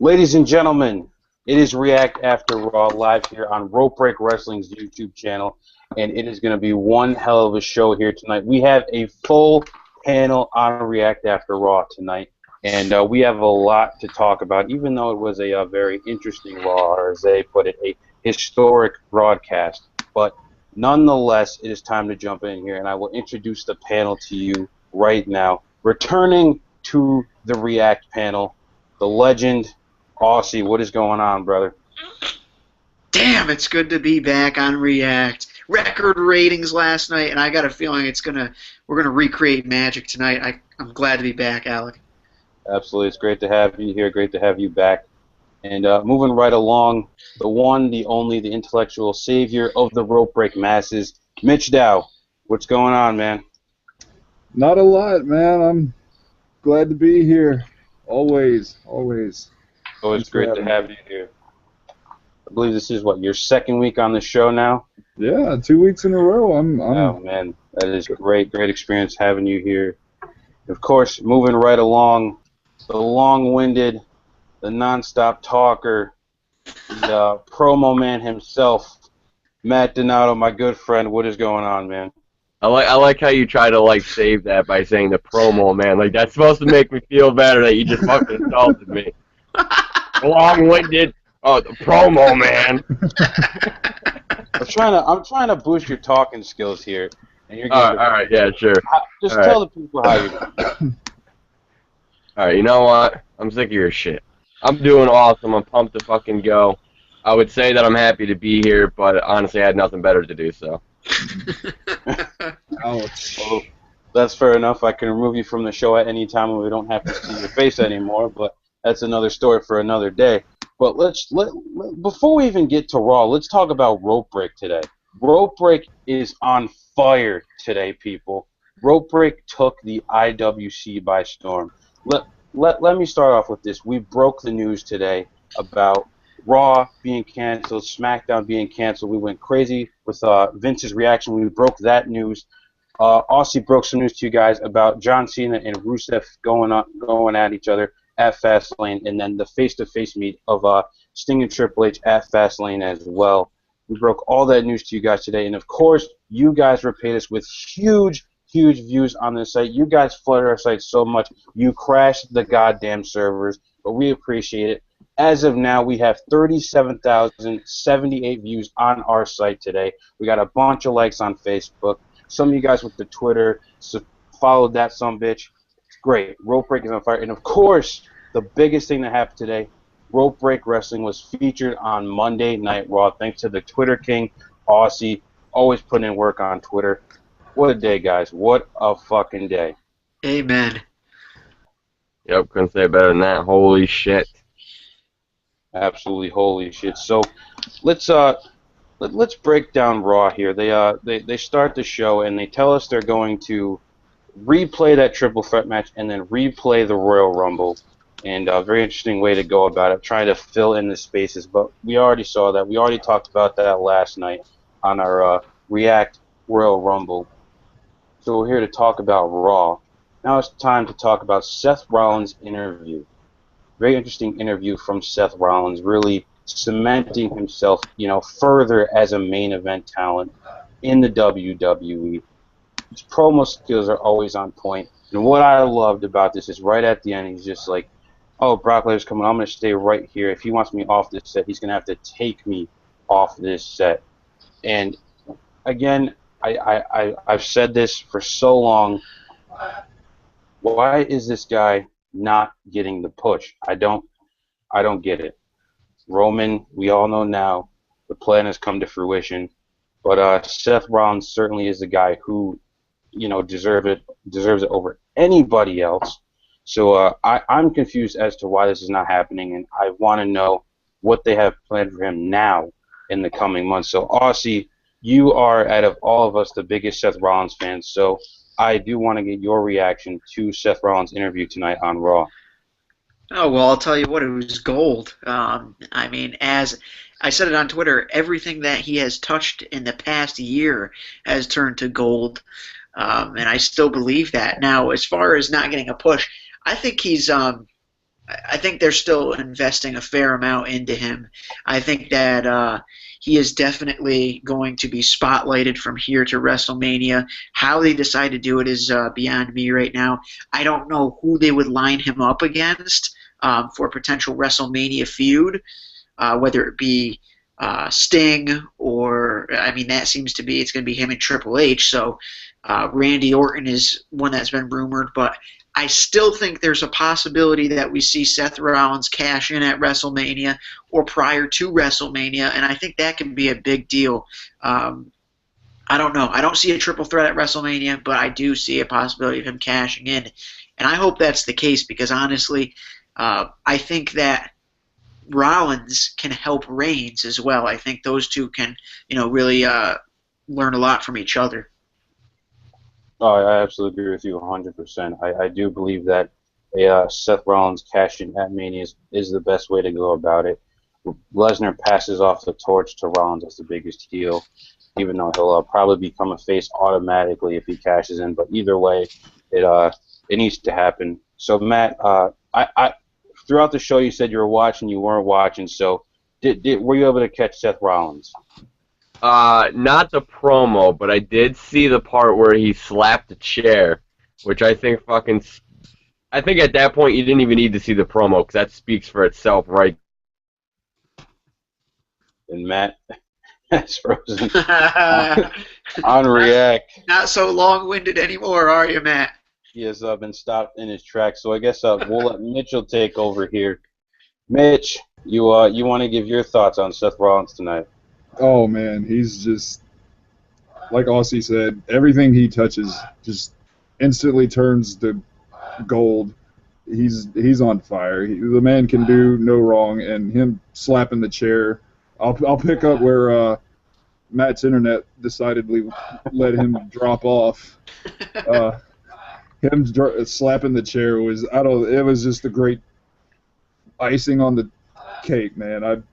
Ladies and gentlemen, it is React After Raw live here on Rope Break Wrestling's YouTube channel, and it is going to be one hell of a show here tonight. We have a full panel on React After Raw tonight, and we have a lot to talk about, even though it was a very interesting Raw, or as they put it, a historic broadcast. But nonetheless, it is time to jump in here, and I will introduce the panel to you right now. Returning to the React panel, the legend, AuSSy. What is going on, brother? Damn, it's good to be back on React. Record ratings last night, and I got a feeling we're gonna recreate magic tonight. I'm glad to be back, Alec. Absolutely, it's great to have you here. Great to have you back. And moving right along, the one, the only, the intellectual savior of the rope break masses, Mitch Dow. What's going on, man? Not a lot, man. I'm glad to be here. Always, always. Oh, it's great to have you here. I believe this is, what, your second week on the show now? Yeah, 2 weeks in a row. Oh, man, that is great experience having you here. Of course, moving right along, the long-winded, the non-stop talker, the promo man himself, Matt Donato, my good friend. What is going on, man? I like how you try to save that by saying the promo man. Like, that's supposed to make me feel better that you just fucking insulted me. Long-winded. Oh, the promo man. I'm trying to boost your talking skills here, and you're all right, yeah, sure. Just tell the people how you're doing. All right, you know what? I'm sick of your shit. I'm doing awesome. I'm pumped to fucking go. I would say that I'm happy to be here, but honestly, I had nothing better to do, so. Ouch. Well, that's fair enough. I can remove you from the show at any time, and we don't have to see your face anymore. But that's another story for another day. But before we even get to Raw, let's talk about Rope Break today. Rope Break is on fire today, people. Rope Break took the IWC by storm. Let me start off with this. We broke the news today about Raw being canceled, SmackDown being canceled. We went crazy with Vince's reaction. We broke that news. AuSSy broke some news to you guys about John Cena and Rusev going at each other at Fastlane, and then the face-to-face meet of Sting and Triple H at Fastlane as well. We broke all that news to you guys today, and of course, you guys repaid us with huge views on this site. You guys flooded our site so much, you crashed the goddamn servers, but we appreciate it. As of now, we have 37,078 views on our site today. We got a bunch of likes on Facebook. Some of you guys with the Twitter followed that sumbitch. It's great. Rope Break is on fire. And of course, the biggest thing that happened today, Rope Break Wrestling was featured on Monday Night Raw, thanks to the Twitter King, AuSSy, always putting in work on Twitter. What a day, guys. What a fucking day. Amen. Yep, couldn't say it better than that. Holy shit. Absolutely holy shit. So let's break down Raw here. They start the show and they tell us they're going to replay that triple threat match and then replay the Royal Rumble. And a very interesting way to go about it, trying to fill in the spaces. But we already saw that. We already talked about that last night on our React Royal Rumble. So we're here to talk about Raw. Now it's time to talk about Seth Rollins' interview. Very interesting interview from Seth Rollins, really cementing himself, further as a main event talent in the WWE. His promo skills are always on point. And what I loved about this is right at the end, he's just like, oh, Brock Lesnar's coming. I'm going to stay right here. If he wants me off this set, he's going to have to take me off this set. And again, I've said this for so long. Why is this guy not getting the push? I don't get it. Roman, we all know now, the plan has come to fruition. But Seth Rollins certainly is the guy who, deserves it over anybody else. So I'm confused as to why this is not happening, and I want to know what they have planned for him now in the coming months. So AuSSy, you are, out of all of us, the biggest Seth Rollins fan, so I do want to get your reaction to Seth Rollins' interview tonight on Raw. Oh, well, I'll tell you what, it was gold. I mean, as I said it on Twitter, everything that he has touched in the past year has turned to gold, and I still believe that. Now, as far as not getting a push, I think he's I think they're still investing a fair amount into him. I think that he is definitely going to be spotlighted from here to WrestleMania. How they decide to do it is beyond me right now. I don't know who they would line him up against for a potential WrestleMania feud, whether it be Sting or, I mean, that seems to be, it's going to be him and Triple H. So Randy Orton is one that's been rumored, but I still think there's a possibility that we see Seth Rollins cash in at WrestleMania or prior to WrestleMania, and I think that can be a big deal. I don't know. I don't see a triple threat at WrestleMania, but I do see a possibility of him cashing in, and I hope that's the case because honestly, I think that Rollins can help Reigns as well. I think those two can, really learn a lot from each other. Oh, I absolutely agree with you 100%. I do believe that a Seth Rollins cash in at Mania is the best way to go about it. Lesnar passes off the torch to Rollins as the biggest heel, even though he'll probably become a face automatically if he cashes in. But either way, it needs to happen. So Matt, I throughout the show you said you were watching, you weren't watching. So were you able to catch Seth Rollins? Not the promo, but I did see the part where he slapped a chair, which I think I think at that point you didn't even need to see the promo because that speaks for itself, right? And Matt has frozen on React. Not so long-winded anymore, are you, Matt? He has been stopped in his tracks, so I guess we'll let Mitchell take over here. Mitch, you want to give your thoughts on Seth Rollins tonight? Oh man, he's just like AuSSy said. Everything he touches just instantly turns to gold. He's on fire. The man can do no wrong, and him slapping the chair. I'll pick up where Matt's internet decidedly let him drop off. Him slapping the chair was it was just a great icing on the cake, man.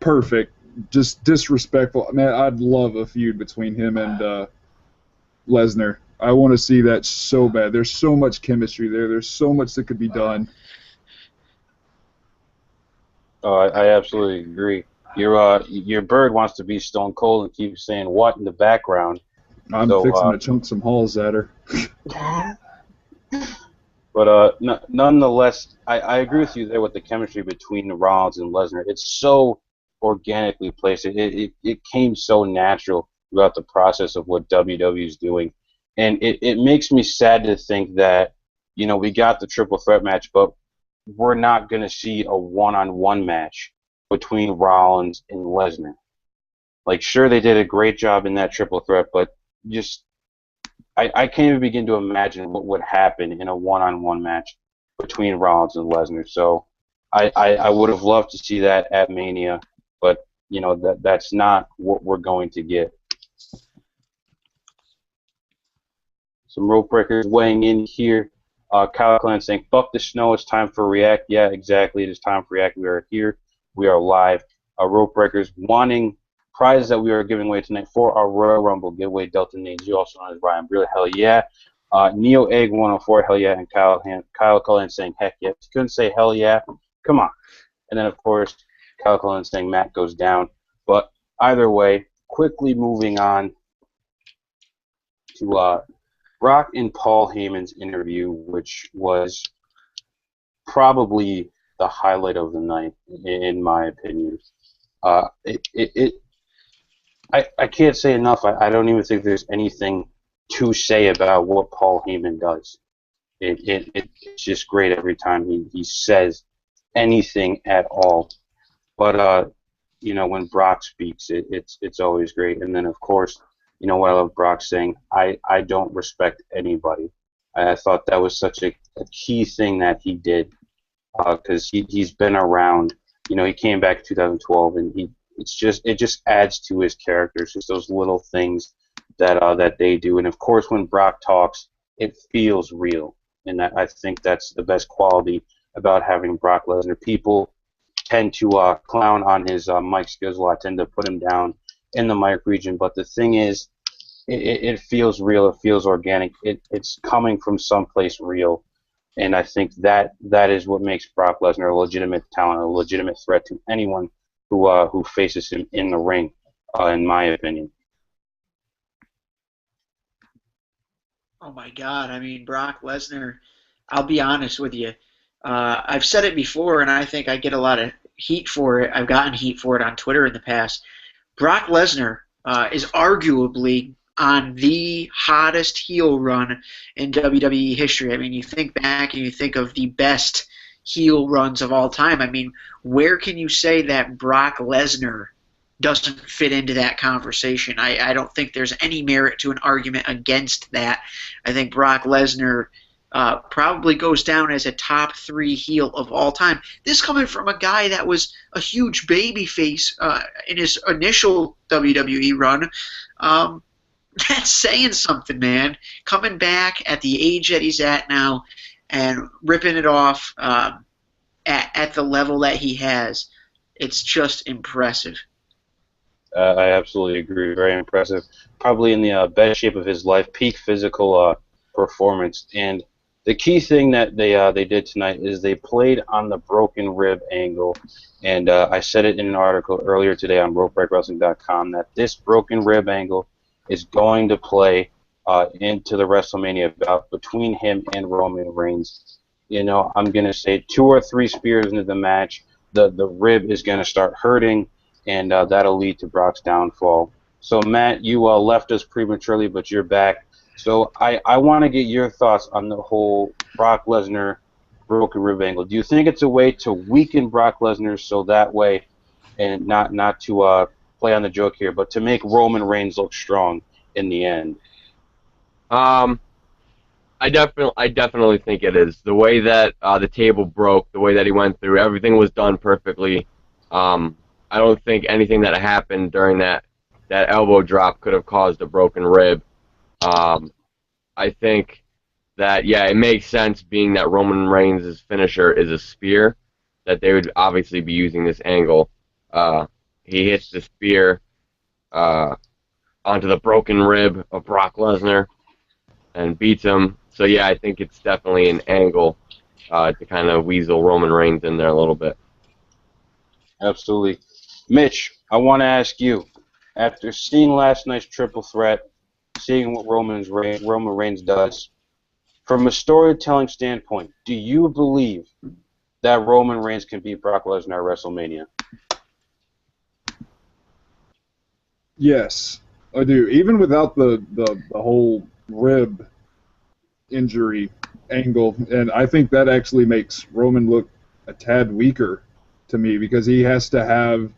Perfect. Just disrespectful. Man, I'd love a feud between him and Lesnar. I want to see that so bad. There's so much chemistry there. There's so much that could be done. Oh, I absolutely agree. Your bird wants to be Stone Cold and keeps saying what in the background. I'm fixing to chunk some halls at her. But nonetheless, I agree with you there with the chemistry between Rollins and Lesnar. It's so organically placed. It came so natural throughout the process of what WWE is doing. And it makes me sad to think that, we got the triple threat match, but we're not going to see a one-on-one match between Rollins and Lesnar. Like, sure, they did a great job in that triple threat, but just I can't even begin to imagine what would happen in a one-on-one match between Rollins and Lesnar. So I would have loved to see that at Mania, but that's not what we're going to get. Some Rope Breakers weighing in here. Kyle Clan saying, "Fuck the snow, it's time for React." Yeah, exactly, it is time for React. We are here. We are live. Rope Breakers wanting prizes that we are giving away tonight for our Royal Rumble Giveaway. Delta Names, you also known as Ryan Brewer, hell yeah. Neo Egg 104, hell yeah. And Kyle Cullen saying, heck yeah. If you couldn't say hell yeah, come on. And then, of course, Kyle Cullen saying Matt goes down. But either way, quickly moving on to Brock and Paul Heyman's interview, which was probably the highlight of the night, in my opinion. I can't say enough. I don't even think there's anything to say about what Paul Heyman does. It's just great every time he says anything at all. But when Brock speaks, it's always great. And then of course, what I love Brock saying, I don't respect anybody. I thought that was such a key thing that he did, because he's been around. He came back in 2012, and it just adds to his character. It's just those little things that they do. And of course, when Brock talks, it feels real, and I think that's the best quality about having Brock Lesnar. People tend to clown on his mic skills a lot, tend to put him down in the mic region, but the thing is, it feels real. It feels organic. It's coming from someplace real. And I think that is what makes Brock Lesnar a legitimate talent, a legitimate threat to anyone who faces him in the ring, in my opinion. Oh my God! I mean, Brock Lesnar. I'll be honest with you. I've said it before, and I think I get a lot of heat for it. I've gotten heat for it on Twitter in the past. Brock Lesnar is arguably on the hottest heel run in WWE history. I mean, you think back and you think of the best heel runs of all time. I mean, where can you say that Brock Lesnar doesn't fit into that conversation? I don't think there's any merit to an argument against that. I think Brock Lesnar probably goes down as a top 3 heel of all time. This coming from a guy that was a huge babyface in his initial WWE run. That's saying something, man. Coming back at the age that he's at now and ripping it off at the level that he has, it's just impressive. I absolutely agree. Very impressive. Probably in the best shape of his life, peak physical performance. And the key thing that they did tonight is they played on the broken rib angle. And I said it in an article earlier today on RopeBreakWrestling.com that this broken rib angle is going to play into the WrestleMania bout between him and Roman Reigns. You know, I'm going to say 2 or 3 spears into the match, the rib is going to start hurting, and that'll lead to Brock's downfall. So, Matt, you left us prematurely, but you're back. So I want to get your thoughts on the whole Brock Lesnar broken rib angle. Do you think it's a way to weaken Brock Lesnar so that way, and not to play on the joke here, but to make Roman Reigns look strong in the end? I definitely think it is. The way that the table broke, the way that he went through, everything was done perfectly. I don't think anything that happened during that elbow drop could have caused a broken rib. I think that, yeah, it makes sense, being that Roman Reigns' finisher is a spear, that they would obviously be using this angle. He hits the spear onto the broken rib of Brock Lesnar and beats him. So, yeah, I think it's definitely an angle to kind of weasel Roman Reigns in there a little bit. Absolutely. Mitch, I want to ask you, after seeing last night's triple threat, seeing what Roman Reigns does, from a storytelling standpoint, do you believe that Roman Reigns can beat Brock Lesnar at WrestleMania? Yes, I do. Even without the whole rib injury angle, and I think that actually makes Roman look a tad weaker to me, because he has to have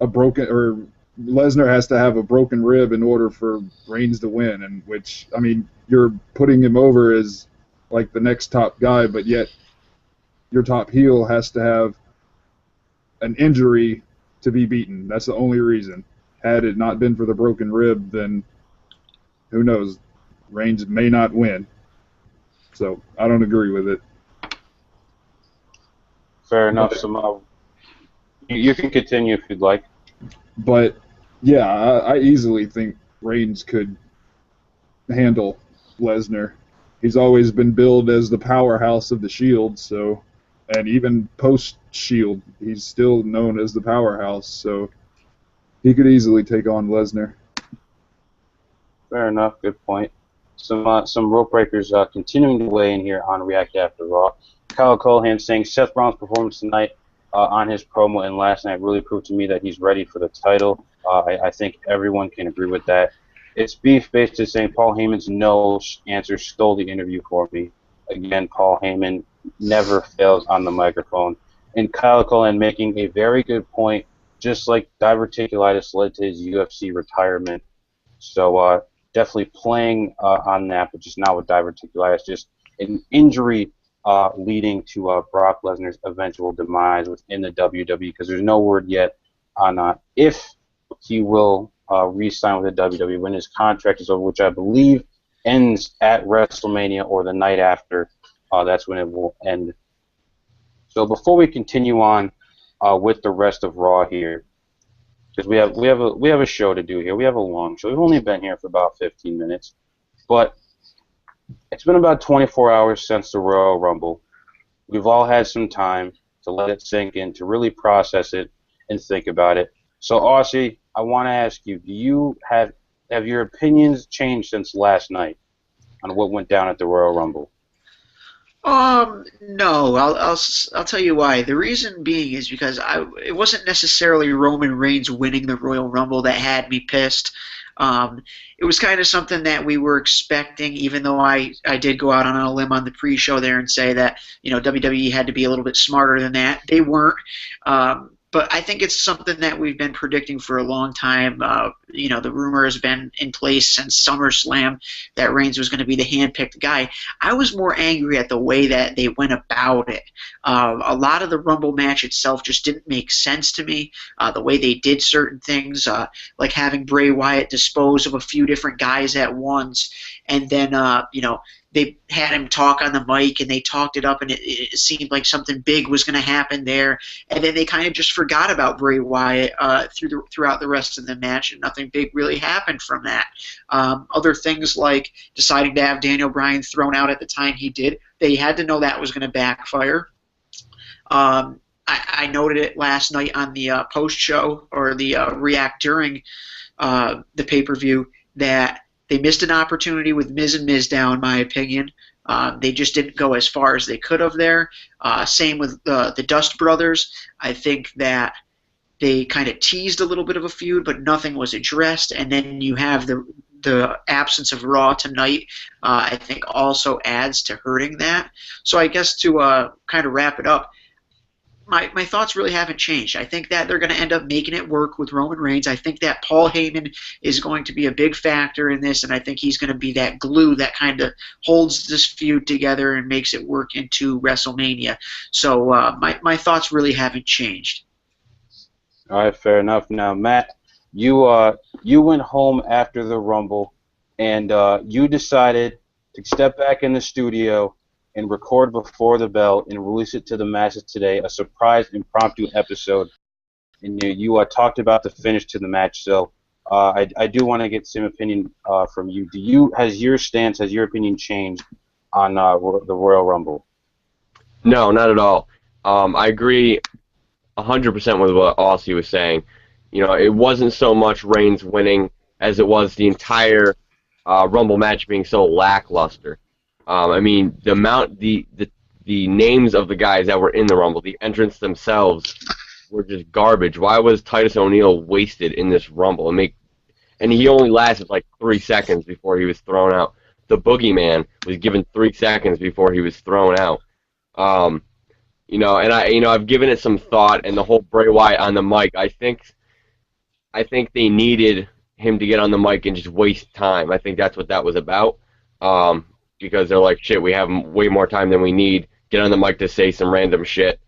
a broken, or Lesnar has to have a broken rib in order for Reigns to win, and which, I mean, you're putting him over as like the next top guy, but yet your top heel has to have an injury to be beaten. That's the only reason. Had it not been for the broken rib, then who knows? Reigns may not win. So I don't agree with it. Fair enough. You can continue if you'd like. But yeah, I easily think Reigns could handle Lesnar. He's always been billed as the powerhouse of the Shield, so, and even post-Shield, he's still known as the powerhouse, so he could easily take on Lesnar. Fair enough. Good point. Some rope breakers continuing to weigh in here on React After Raw. Kyle Colehan saying Seth Rollins' performance tonight on his promo and last night really proved to me that he's ready for the title. I think everyone can agree with that. It's Beef basically saying Paul Heyman's no answer stole the interview for me. Again, Paul Heyman never fails on the microphone. And Kyle Colehan making a very good point, just like diverticulitis led to his UFC retirement. So definitely playing on that, but just not with diverticulitis, just an injury leading to Brock Lesnar's eventual demise within the WWE, because there's no word yet on if he will re-sign with the WWE when his contract is over, which I believe ends at WrestleMania or the night after. That's when it will end. So before we continue on with the rest of Raw here, because we have a show to do here. We have a long show. We've only been here for about 15 minutes, but It's been about 24 hours since the Royal Rumble. We've all had some time to let it sink in, to really process it and think about it. So, AuSSy, I want to ask you: do you have your opinions changed since last night on what went down at the Royal Rumble? No, I'll tell you why. The reason being is because it wasn't necessarily Roman Reigns winning the Royal Rumble that had me pissed. It was kind of something that we were expecting, even though I did go out on a limb on the pre-show there and say that, WWE had to be a little bit smarter than that. They weren't. But I think it's something that we've been predicting for a long time. The rumor has been in place since SummerSlam that Reigns was going to be the handpicked guy. I was more angry at the way that they went about it. A lot of the Rumble match itself just didn't make sense to me. The way they did certain things, like having Bray Wyatt dispose of a few different guys at once, and then they had him talk on the mic, and they talked it up, and it seemed like something big was going to happen there. And then they kind of just forgot about Bray Wyatt throughout the rest of the match, and nothing big really happened from that. Other things like deciding to have Daniel Bryan thrown out at the time he did, they had to know that was going to backfire. I noted it last night on the post-show, or the react during the pay-per-view, that they missed an opportunity with Miz and Mizdow, in my opinion. They just didn't go as far as they could have there. Same with the Dust Brothers. I think that they kind of teased a little bit of a feud, but nothing was addressed. And then you have the absence of Raw tonight, I think also adds to hurting that. So I guess to kind of wrap it up, my thoughts really haven't changed. I think that they're going to end up making it work with Roman Reigns. I think that Paul Heyman is going to be a big factor in this, and I think he's going to be that glue that kind of holds this feud together and makes it work into WrestleMania. So my thoughts really haven't changed. All right, fair enough. Now, Matt, you went home after the Rumble, and you decided to step back in the studio and record before the bell and release it to the masses today, a surprise impromptu episode. And you talked about the finish to the match, so I do want to get some opinion from you. Has your opinion changed on the Royal Rumble? No, not at all. I agree 100% with what AuSSy was saying. It wasn't so much Reigns winning as it was the entire Rumble match being so lackluster. I mean, the names of the guys that were in the Rumble, the entrants themselves, were just garbage. Why was Titus O'Neil wasted in this Rumble? And he only lasted like 3 seconds before he was thrown out. The Boogeyman was given 3 seconds before he was thrown out. And I've given it some thought, and the whole Bray Wyatt on the mic, I think they needed him to get on the mic and just waste time. I think that's what that was about. Because they're like, shit, we have way more time than we need. Get on the mic to say some random shit.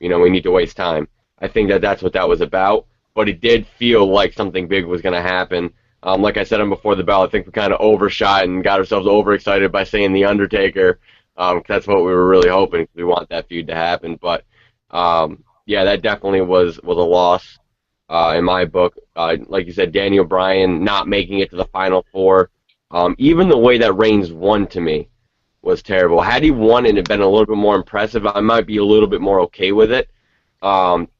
We need to waste time. I think that's what that was about. But it did feel like something big was going to happen. Like I said on Before the Bell, I think we kind of overshot and got ourselves overexcited by saying The Undertaker. That's what we were really hoping. We want that feud to happen. But, yeah, that definitely was a loss in my book. Like you said, Daniel Bryan not making it to the Final Four. Even the way that Reigns won, to me, was terrible. Had he won and it been a little bit more impressive, I might be a little bit more okay with it,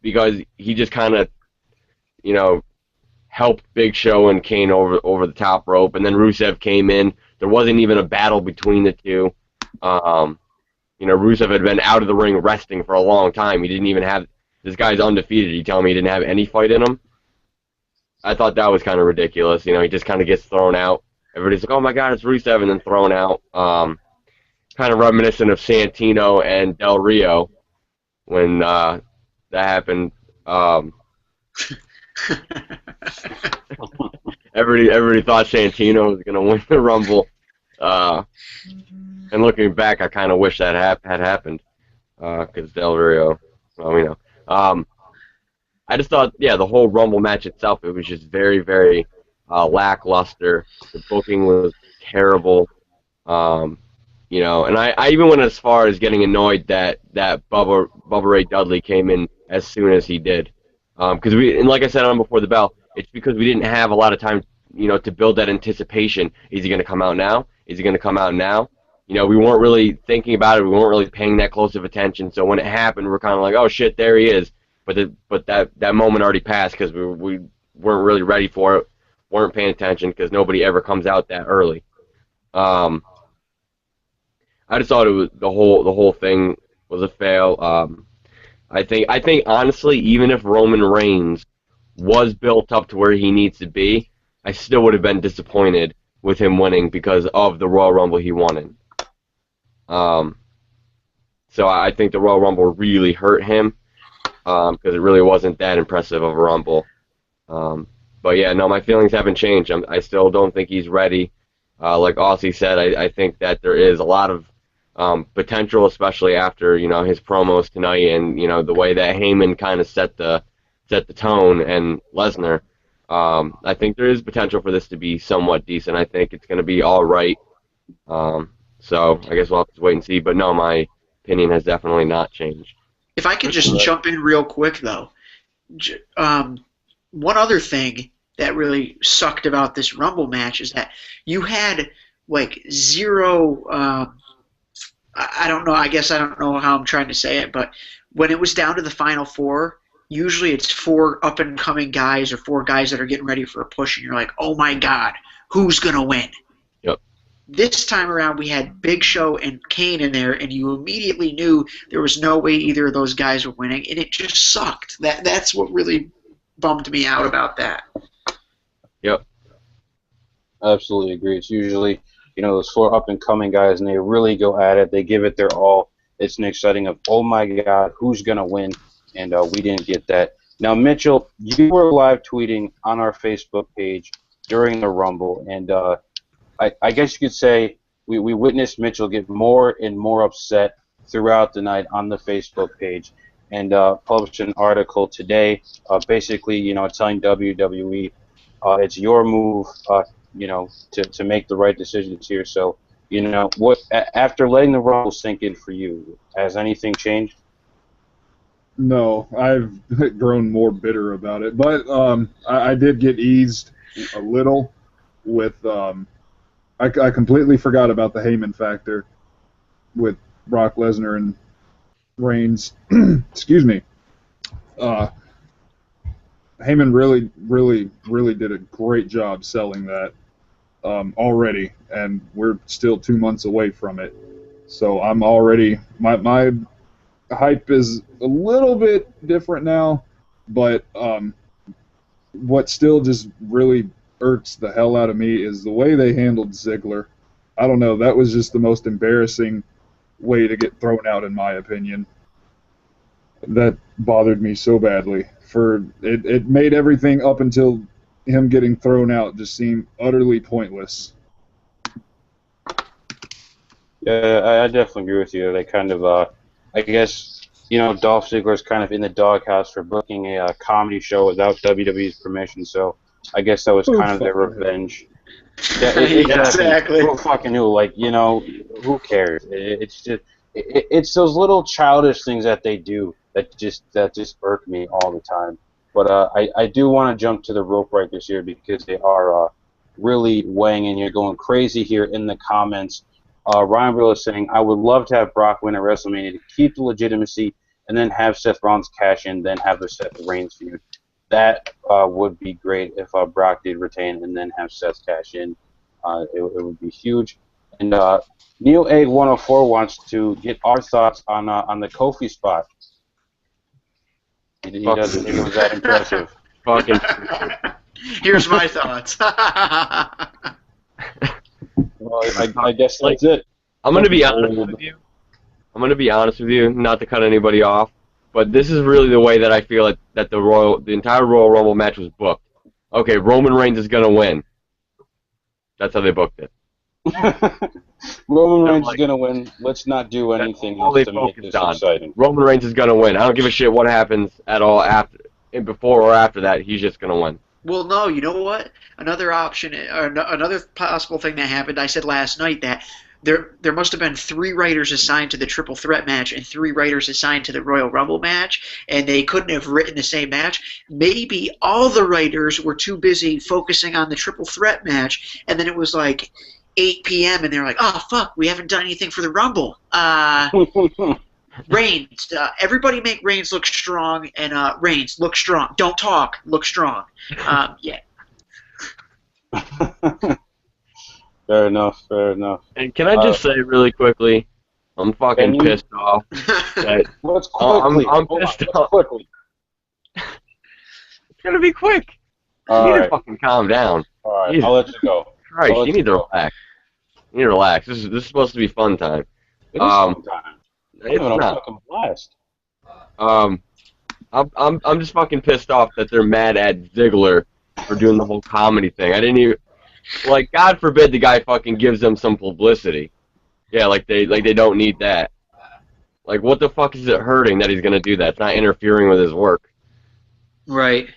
because he just kind of, helped Big Show and Kane over the top rope, and then Rusev came in. There wasn't even a battle between the two. Rusev had been out of the ring resting for a long time. He didn't even have, this guy's undefeated. You tell me he didn't have any fight in him? I thought that was kind of ridiculous. He just kind of gets thrown out. Everybody's like, oh my God, it's Rusev, and then thrown out. Kind of reminiscent of Santino and Del Rio when that happened. Everybody thought Santino was going to win the Rumble. And looking back, I kind of wish that had happened, because Del Rio, well, I just thought, yeah, the whole Rumble match itself, it was just very, very lackluster. The booking was terrible. And I even went as far as getting annoyed that Bubba Ray Dudley came in as soon as he did. Because and like I said on Before the Bell, it's because we didn't have a lot of time, to build that anticipation. Is he going to come out now? Is he going to come out now? we weren't really thinking about it. We weren't really paying that close of attention. So when it happened, we're kind of like, oh shit, there he is. But that moment already passed because we weren't really ready for it, weren't paying attention because nobody ever comes out that early. I just thought it was the whole thing was a fail. I think honestly, even if Roman Reigns was built up to where he needs to be, I still would have been disappointed with him winning because of the Royal Rumble he won in. So I think the Royal Rumble really hurt him because it really wasn't that impressive of a Rumble. But yeah, no, my feelings haven't changed. I still don't think he's ready. Like AuSSy said, I think that there is a lot of potential, especially after his promos tonight and the way that Heyman kind of set the tone and Lesnar. I think there is potential for this to be somewhat decent. I think it's going to be all right. So I guess we'll have to wait and see. But no, my opinion has definitely not changed. If I could just jump in real quick, though. One other thing that really sucked about this Rumble match is that you had like zero. I don't know. I guess I don't know how I'm trying to say it, but when it was down to the final four, usually it's 4 up-and-coming guys or 4 guys that are getting ready for a push, and you're like, oh my God, who's going to win? Yep. This time around, we had Big Show and Kane in there, and you immediately knew there was no way either of those guys were winning, and it just sucked. That's what really bummed me out about that. Yep. Absolutely agree. It's usually, those 4 up-and-coming guys, and they really go at it. They give it their all. It's an exciting of, oh my God, who's going to win? And we didn't get that. Now, Mitchell, you were live tweeting on our Facebook page during the Rumble, and I guess you could say we witnessed Mitchell get more and more upset throughout the night on the Facebook page, and published an article today, basically, telling WWE it's your move, to make the right decisions here. So, what after letting the Rumble sink in for you, has anything changed? No, I've grown more bitter about it, but I did get eased a little with. I completely forgot about the Heyman factor with Brock Lesnar and Reigns. Excuse me. Heyman really did a great job selling that already, and we're still 2 months away from it. So I'm already my hype is a little bit different now, but what still just really irks the hell out of me is the way they handled Ziggler. I don't know, that was just the most embarrassing way to get thrown out, in my opinion. That bothered me so badly. It made everything up until him getting thrown out just seem utterly pointless. Yeah, I definitely agree with you. They kind of, I guess, Dolph Ziggler's kind of in the doghouse for booking a comedy show without WWE's permission, so I guess that was kind of their revenge. Yeah, Exactly. Who fucking knew? Like, who cares? It's just, it's those little childish things that they do that just irk me all the time. But I do want to jump to the Rope Breakers here because they are really weighing in. You're going crazy here in the comments. Ryan Brill is saying, I would love to have Brock win at WrestleMania to keep the legitimacy and then have Seth Rollins cash in, then have the Seth Reigns feud. That would be great if Brock did retain and then have Seth cash in. It would be huge. And Neil A104 wants to get our thoughts on the Kofi spot. He doesn't think it was that impressive. Fucking. Here's my thoughts. Well, I guess that's it. I'm gonna be honest with you. Not to cut anybody off, but this is really the way that I feel that the entire Royal Rumble match was booked. Okay, Roman Reigns is gonna win. That's how they booked it. Roman Reigns is gonna win. Let's not do anything else to make this exciting. Roman Reigns is gonna win. I don't give a shit what happens at all before or after that. He's just gonna win. Well, no, you know what? Another option, or another possible thing that happened, I said last night that there must have been 3 writers assigned to the Triple Threat match and 3 writers assigned to the Royal Rumble match, and they couldn't have written the same match. Maybe all the writers were too busy focusing on the Triple Threat match, and then it was like, 8 p.m. and they're like, oh, fuck, we haven't done anything for the Rumble. Reigns, everybody make Reigns look strong, and Reigns, look strong. Don't talk, look strong. Yeah. Fair enough, fair enough. And can I just say really quickly, I'm fucking pissed off. That Let's quickly. I'm pissed off. Quickly. It's gonna be quick. All you need right. to fucking calm down. All right, Jesus I'll let you go. Christ, I'll let you need to relax. You need to relax. This is supposed to be fun time. It is fun time. It's I'm not. fucking blast. I'm just fucking pissed off that they're mad at Ziggler for doing the whole comedy thing. I didn't even like. God forbid the guy fucking gives them some publicity. Yeah, like they don't need that. Like, what the fuck is it hurting that he's gonna do that? It's not interfering with his work. Right.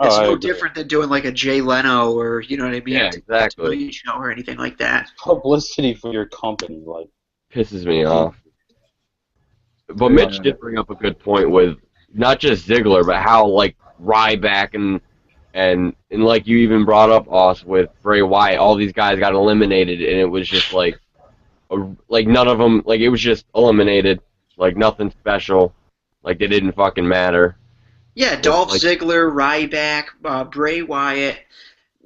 Oh, It's I no agree. different than doing like a Jay Leno or, you know what I mean? Yeah, a exactly. Today Show or anything like that. Publicity for your company, like. Pisses me off. But Yeah. Mitch did bring up a good point with not just Ziggler, but how like Ryback and like you even brought up Oss with Bray Wyatt, all these guys got eliminated, and it was just like none of them, like it was just eliminated, like nothing special, like they didn't fucking matter. Yeah, Dolph like- Ziggler, Ryback, Bray Wyatt,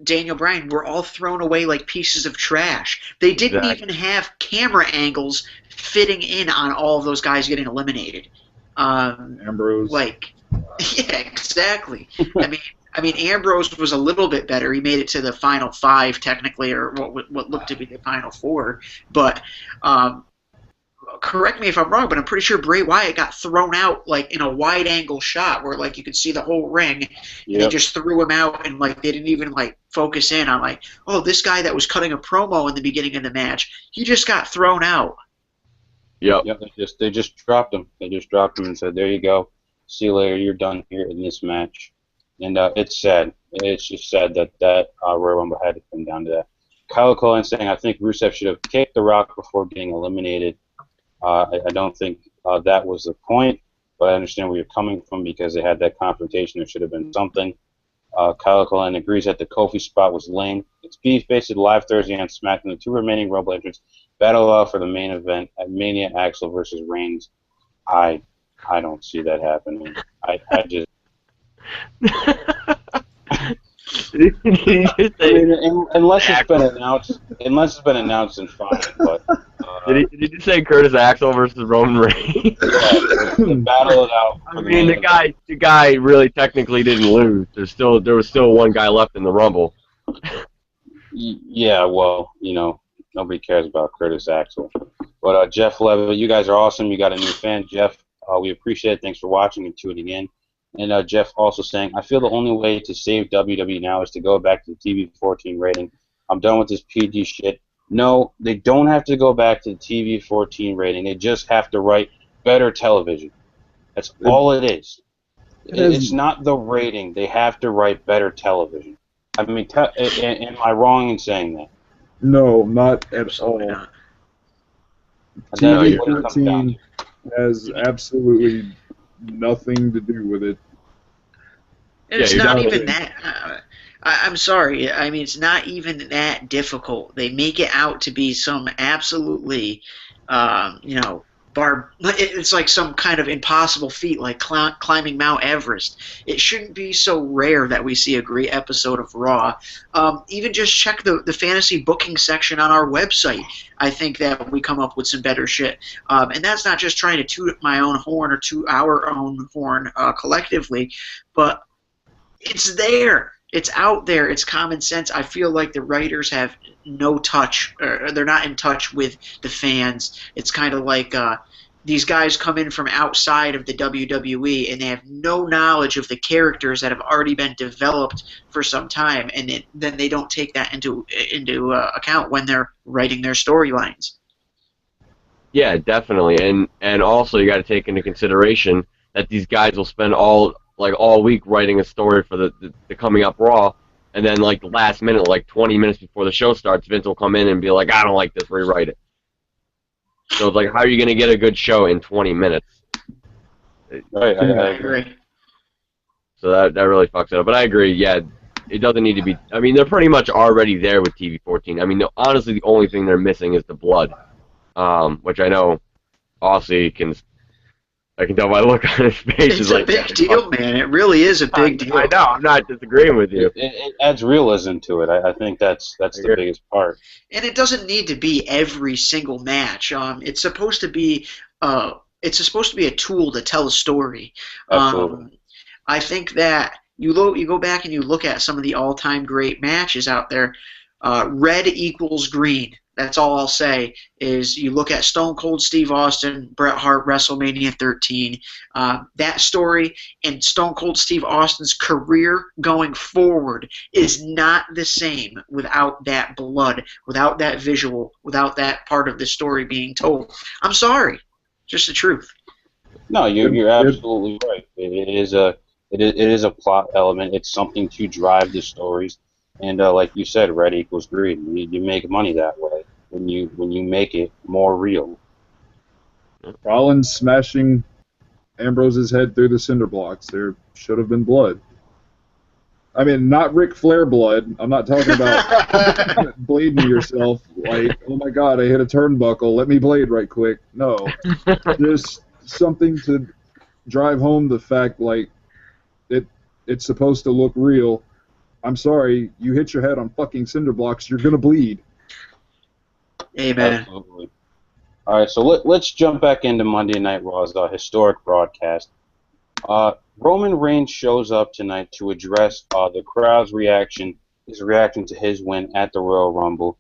Daniel Bryan were all thrown away like pieces of trash. They didn't Exactly. even have camera angles fitting in on all of those guys getting eliminated. Ambrose. Like, yeah, exactly. I mean, Ambrose was a little bit better. He made it to the final 5 technically, or what looked to be the final 4. But correct me if I'm wrong, but I'm pretty sure Bray Wyatt got thrown out like in a wide angle shot where like you could see the whole ring. And they just threw him out, and like they didn't even like focus in on like, oh, this guy that was cutting a promo in the beginning of the match, he just got thrown out. Yep. Yep, they just dropped him. They just dropped him and said, "There you go. See you later. You're done here in this match." And it's sad. It's just sad that Royal Rumble had to come down to that. Kyle Cullen saying, "I think Rusev should have kicked The Rock before getting eliminated." I don't think that was the point, but I understand where you're coming from because they had that confrontation. There should have been something. Kyle Cullen agrees that the Kofi spot was lame. It's beef based live Thursday on SmackDown. The 2 remaining Rumble entrants battle out for the main event at Mania. Axel versus Reigns. I don't see that happening. I just. Did you just I say, mean, unless it's been announced, and fine. But did he just say Curtis Axel versus Roman Reigns? to battle it out. I mean, the guy really technically didn't lose. There was still one guy left in the Rumble. Yeah, well, nobody cares about Curtis Axel. But Jeff Levitt, you guys are awesome. You got a new fan, Jeff. We appreciate it. Thanks for watching and tuning in. And Jeff also saying, I feel the only way to save WWE now is to go back to the TV-14 rating. I'm done with this PG shit. No, they don't have to go back to the TV-14 rating. They just have to write better television. That's all it is. It's not the rating. They have to write better television. I mean, am I wrong in saying that? No, not at Absolutely all. not. TV-14 has absolutely nothing to do with it. And it's Yeah, not you're even that. I'm sorry. I mean, it's not even that difficult. They make it out to be some absolutely, it's like some kind of impossible feat, like climbing Mount Everest. It shouldn't be so rare that we see a great episode of Raw. Even just check the fantasy booking section on our website. I think that we come up with some better shit. And that's not just trying to toot my own horn or toot our own horn collectively, but it's there. It's out there. It's common sense. I feel like the writers have no touch, or they're not in touch with the fans. It's kind of like these guys come in from outside of the WWE and they have no knowledge of the characters that have already been developed for some time, and then they don't take that into account when they're writing their storylines. Yeah, definitely, and also you got to take into consideration that these guys will spend all week writing a story for the coming up Raw, and then like the last minute, like 20 minutes before the show starts, Vince will come in and be like, I don't like this, rewrite it. So it's like, how are you going to get a good show in 20 minutes? Right, I agree. Agree. So that really fucks it up. But I agree, yeah, it doesn't need to be. I mean, they're pretty much already there with TV 14. I mean, honestly, the only thing they're missing is the blood, which I know AuSSy can. I can tell by the look on his face. It's is a like, big deal, man. It really is a big deal. I know. I'm not disagreeing with you. It adds realism to it. I think that's the biggest part. And it doesn't need to be every single match. It's supposed to be a tool to tell a story. Absolutely. I think that you go back and you look at some of the all-time great matches out there. Red equals green. That's all I'll say is you look at Stone Cold Steve Austin, Bret Hart, WrestleMania 13. That story and Stone Cold Steve Austin's career going forward is not the same without that blood, without that visual, without that part of the story being told. I'm sorry. Just the truth. No, you're absolutely right. It is a plot element. It's something to drive the stories. And like you said, red equals green. You make money that way when you make it more real. Rollins smashing Ambrose's head through the cinder blocks. There should have been blood. I mean, not Ric Flair blood. I'm not talking about bleeding yourself. Like, oh my God, I hit a turnbuckle. Let me bleed right quick. No, just something to drive home the fact, like, it's supposed to look real. I'm sorry, you hit your head on fucking cinder blocks, you're gonna bleed. Amen. Absolutely. All right, so let's jump back into Monday Night Raw's historic broadcast. Roman Reigns shows up tonight to address the crowd's reaction, his reaction to his win at the Royal Rumble,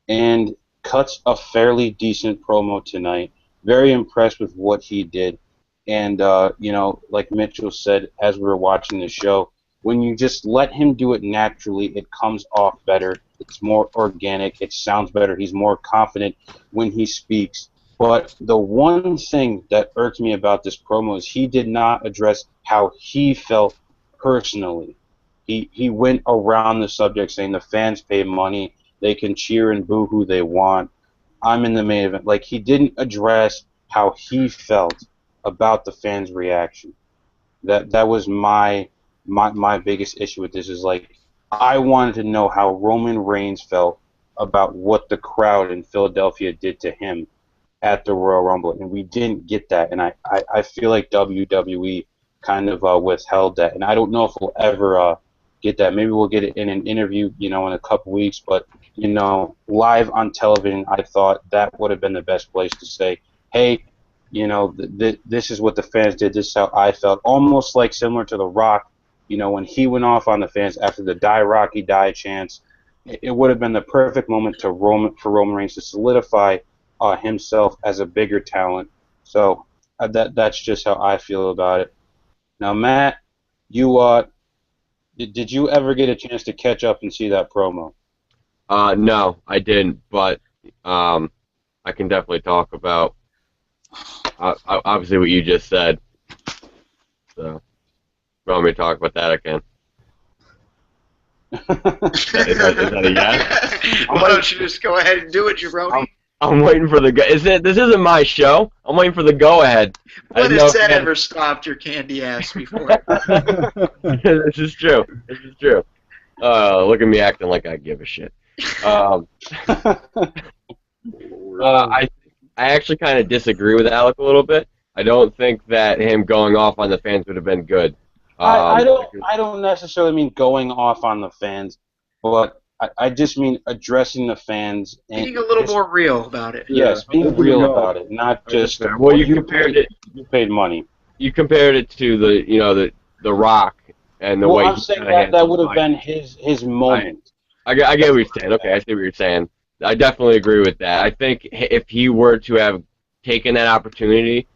and cuts a fairly decent promo tonight. Very impressed with what he did. And, like Mitchell said as we were watching the show, when you just let him do it naturally, it comes off better. It's more organic. It sounds better. He's more confident when he speaks. But the one thing that irked me about this promo is he did not address how he felt personally. He went around the subject saying the fans pay money. They can cheer and boo who they want. I'm in the main event. Like, he didn't address how he felt about the fans' reaction. That was my biggest issue with this is, like, I wanted to know how Roman Reigns felt about what the crowd in Philadelphia did to him at the Royal Rumble, and we didn't get that, and I feel like WWE kind of withheld that, and I don't know if we'll ever get that. Maybe we'll get it in an interview, in a couple weeks, but, live on television, I thought that would have been the best place to say, hey, this is what the fans did, this is how I felt, almost like similar to The Rock, when he went off on the fans after the Die Rocky Die chants. It would have been the perfect moment for Roman Reigns to solidify himself as a bigger talent. So that's just how I feel about it. Now, Matt, you did you ever get a chance to catch up and see that promo? No, I didn't, but I can definitely talk about obviously what you just said. So. You want me to talk about that again? Is that a yes? Why don't you just go ahead and do it, Jabroni? I'm waiting for the go. This isn't my show. I'm waiting for the go ahead. When has that ever stopped your candy ass before? This is true. Look at me acting like I give a shit. I actually kind of disagree with Alec a little bit. I don't think that him going off on the fans would have been good. I don't necessarily mean going off on the fans, but I just mean addressing the fans and being a little more real about it. Yes, being real about it, not just you compared it. You paid money. You compared it to the Rock and the way. I'm saying that would have been his moment. I get what you're saying. Okay, I see what you're saying. I definitely agree with that. I think if he were to have taken that opportunity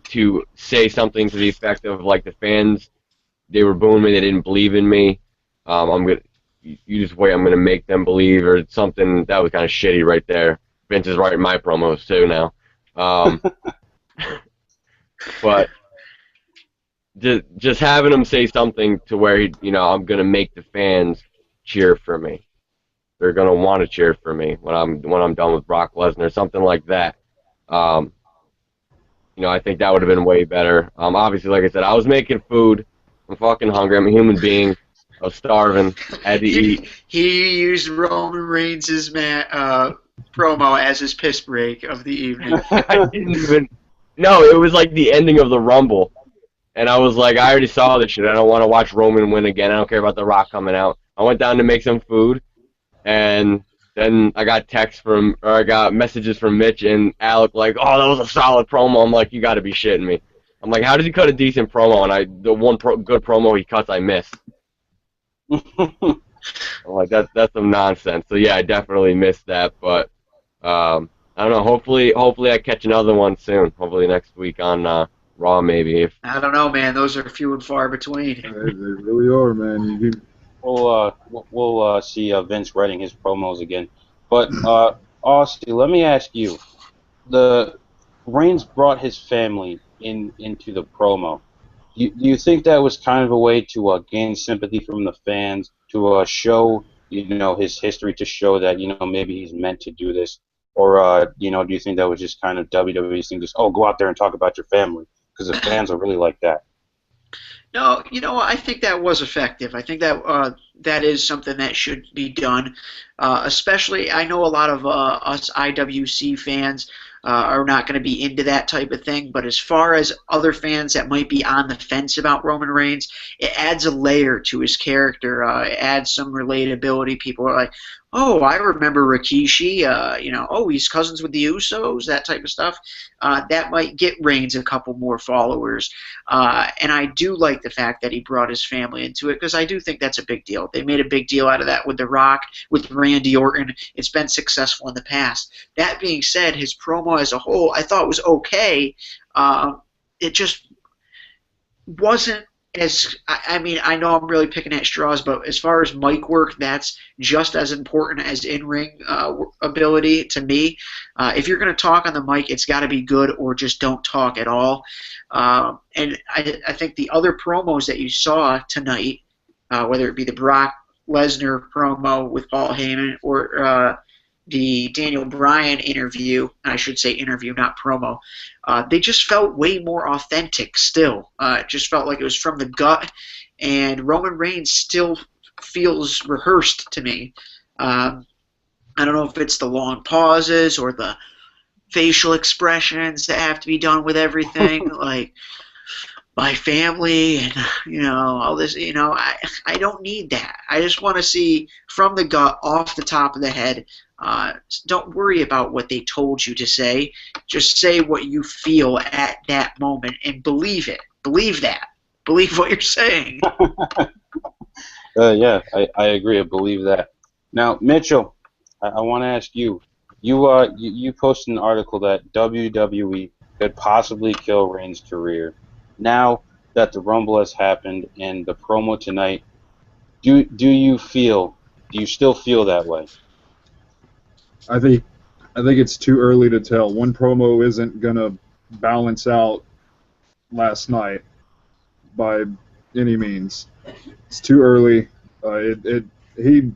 to say something to the effect of, like, the fans, they were booing me, they didn't believe in me, you just wait, I'm gonna make them believe, or something. That was kind of shitty right there. Vince is writing my promos too now. But just having him say something to where I'm gonna make the fans cheer for me. They're gonna want to cheer for me when I'm done with Brock Lesnar, something like that. I think that would have been way better. Obviously, like I said, I was making food. I'm fucking hungry. I'm a human being. I was starving. I had to eat. He used Roman Reigns' promo as his piss break of the evening. I didn't even. No, it was like the ending of the Rumble. And I was like, I already saw this shit. I don't want to watch Roman win again. I don't care about The Rock coming out. I went down to make some food, and then I got messages from Mitch and Alec like, oh, that was a solid promo. I'm like, you got to be shitting me. I'm like, how does he cut a decent promo and the one good promo he cuts I missed? I'm like, that's some nonsense. So yeah, I definitely missed that, but I don't know. Hopefully I catch another one soon. Hopefully next week on Raw maybe. I don't know, man. Those are few and far between. They really are, man. We'll see Vince writing his promos again. But AuSSy, let me ask you: the Reigns brought his family into the promo. Do you think that was kind of a way to gain sympathy from the fans, to show his history, to show that maybe he's meant to do this, or do you think that was just kind of WWE's thing, just go out there and talk about your family, because the fans are really like that? No, I think that was effective. I think that that is something that should be done. Especially, I know a lot of us IWC fans are not going to be into that type of thing. But as far as other fans that might be on the fence about Roman Reigns, it adds a layer to his character. It adds some relatability. People are like, oh, I remember Rikishi. Oh, he's cousins with the Usos, that type of stuff. That might get Reigns a couple more followers. And I do like the fact that he brought his family into it, because I do think that's a big deal. They made a big deal out of that with The Rock, with Randy Orton. It's been successful in the past. That being said, his promo as a whole, I thought was okay. It just wasn't as, I mean, I know I'm really picking at straws, but as far as mic work, that's just as important as in-ring ability to me. If you're going to talk on the mic, it's got to be good, or just don't talk at all. And I think the other promos that you saw tonight, whether it be the Brock Lesnar promo with Paul Heyman, or the Daniel Bryan interview, I should say interview, not promo, they just felt way more authentic still. It just felt like it was from the gut, and Roman Reigns still feels rehearsed to me. I don't know if it's the long pauses or the facial expressions that have to be done with everything, like my family and all this. I don't need that. I just want to see from the gut, off the top of the head. Don't worry about what they told you to say. Just say what you feel at that moment and believe it. Believe that. Believe what you're saying. Yeah, I agree. I believe that. Now, Mitchell, I want to ask you. You posted an article that WWE could possibly kill Reigns' career. Now that the Rumble has happened and the promo tonight, do you still feel that way? I think it's too early to tell. One promo isn't gonna balance out last night by any means. It's too early. He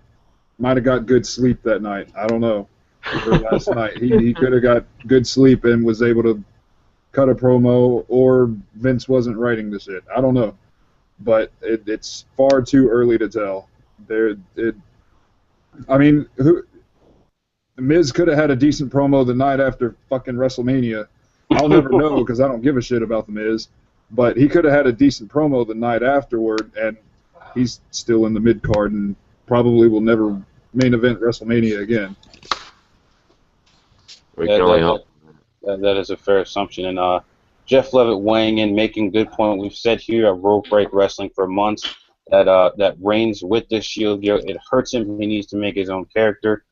might have got good sleep that night. I don't know. Or last night he could have got good sleep and was able to cut a promo, or Vince wasn't writing the shit. I don't know, but it's far too early to tell. Miz could have had a decent promo the night after fucking WrestleMania. I'll never know because I don't give a shit about the Miz. But he could have had a decent promo the night afterward, and he's still in the mid card and probably will never main event WrestleMania again. We can only hope. That is a fair assumption. And Jeff Levitt weighing in, making a good point. We've said here at Rope Break Wrestling for months that Reigns with this Shield gear, it hurts him. He needs to make his own character.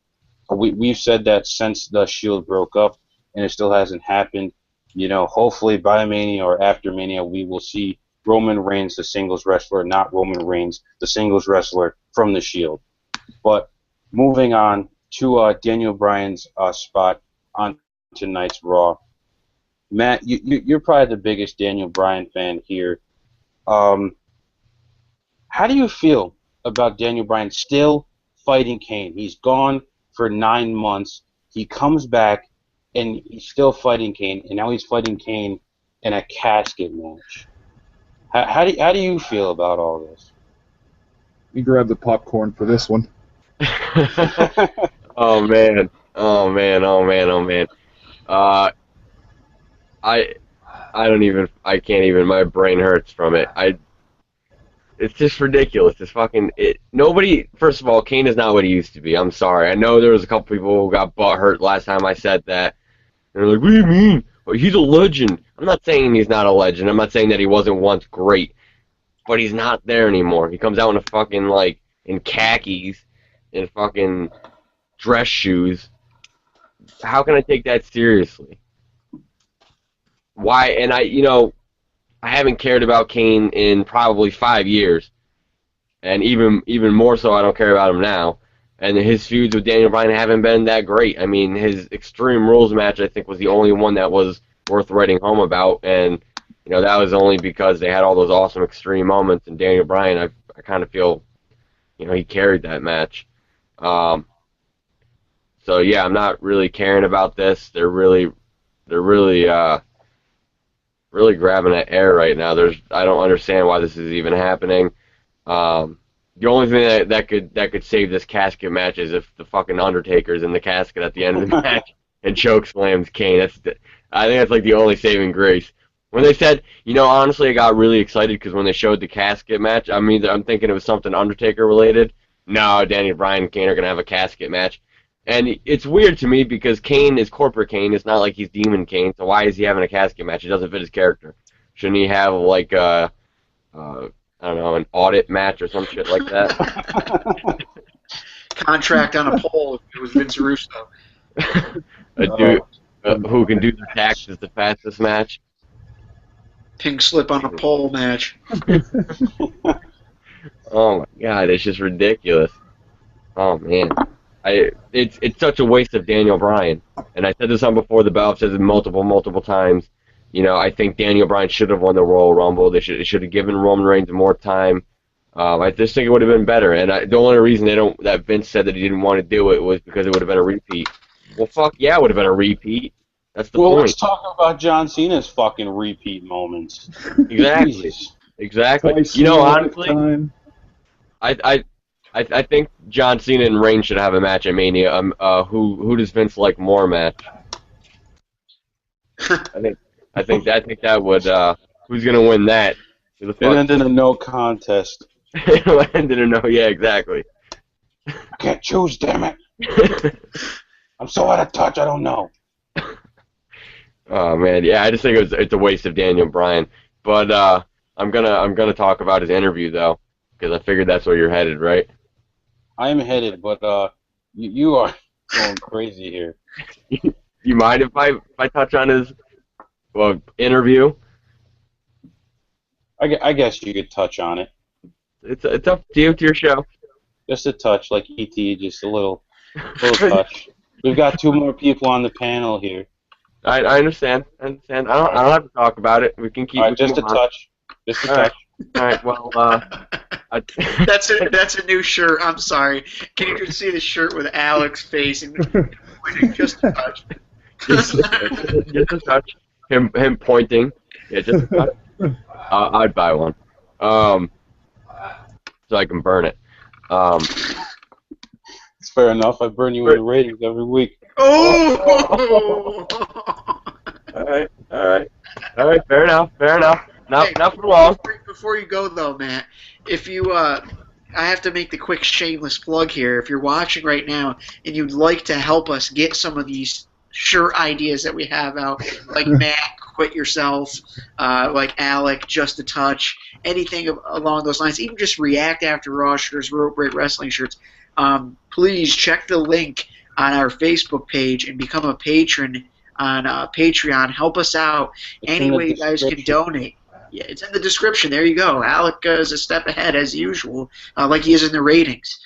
We've said that since the Shield broke up, and it still hasn't happened. Hopefully by Mania or after Mania, we will see Roman Reigns, the singles wrestler, not Roman Reigns, the singles wrestler from the Shield. But moving on to Daniel Bryan's spot on tonight's Raw. Matt, you're probably the biggest Daniel Bryan fan here. How do you feel about Daniel Bryan still fighting Kane? He's gone for 9 months. He comes back, and he's still fighting Kane, and now he's fighting Kane in a casket match. How do you feel about all this? me grab the popcorn for this one. Oh man. Oh man. Oh man. Oh man. I can't even. My brain hurts from it. It's just ridiculous. Nobody. First of all, Kane is not what he used to be. I'm sorry. I know there was a couple people who got butt hurt last time I said that. They're like, "What do you mean? Well, he's a legend." I'm not saying he's not a legend. I'm not saying that he wasn't once great, but he's not there anymore. He comes out in a fucking in khakis, in fucking dress shoes. How can I take that seriously? Why? And I haven't cared about Kane in probably 5 years, and even more so, I don't care about him now. And his feuds with Daniel Bryan haven't been that great. I mean, his Extreme Rules match, I think, was the only one that was worth writing home about, and that was only because they had all those awesome Extreme moments. And Daniel Bryan, I kind of feel, he carried that match. So yeah, I'm not really caring about this. They're really grabbing at air right now. I don't understand why this is even happening. The only thing that could save this casket match is if the fucking Undertaker's in the casket at the end of the match and choke slams Kane. I think that's like the only saving grace. When they said, honestly, I got really excited because when they showed the casket match, I'm thinking it was something Undertaker related. No, Daniel Bryan and Kane are gonna have a casket match. And it's weird to me because Kane is corporate Kane. It's not like he's Demon Kane. So why is he having a casket match? It doesn't fit his character. Shouldn't he have I don't know, an audit match or some shit like that? Contract on a pole if it was Vince Russo. A dude who can do the taxes the fastest match. Pink slip on a pole match. Oh my god, it's just ridiculous. Oh man. It's such a waste of Daniel Bryan. And I said this on before the bell. I've said it multiple times. I think Daniel Bryan should have won the Royal Rumble. They should have given Roman Reigns more time. I just think it would have been better. And the only reason that Vince said that he didn't want to do it was because it would have been a repeat. Well, fuck yeah, it would have been a repeat. That's the point. Well, let's talk about John Cena's fucking repeat moments. Exactly. Exactly. Honestly, I think John Cena and Reigns should have a match at Mania. Who does Vince like more match? I think that would. Who's gonna win that? It ended in a no contest. It ended in a no. Yeah, exactly. I can't choose, damn it. I'm so out of touch. I don't know. Oh man, yeah. I just think it's a waste of Daniel Bryan. But I'm gonna talk about his interview though, because I figured that's where you're headed, right? I am headed, but you are going crazy here. You mind if I touch on his interview? I guess you could touch on it. It's up to you. It's your show. Just a touch, like E.T., just a little touch. We've got two more people on the panel here. I understand. I don't have to talk about it. We can keep. All right, just a touch. Just a touch. All right. Well, that's a new shirt. I'm sorry. Can you just see the shirt with Alec's face and pointing just a touch? Just a touch. Him pointing. Yeah, just a touch. I'd buy one. So I can burn it. It's fair enough. I burn you in the ratings every week. Oh! All right. Fair enough. Not for long. Before you go though, Matt, if you I have to make the quick shameless plug here. If you're watching right now and you'd like to help us get some of these shirt ideas that we have out, like Matt, Quit Yourself, like Alec, Just a Touch, anything along those lines, even just React After Raw shirts, Rope Break Wrestling shirts, please check the link on our Facebook page and become a patron on Patreon. Help us out any way you guys can donate. Yeah, it's in the description. There you go. Alec is a step ahead, as usual, like he is in the ratings.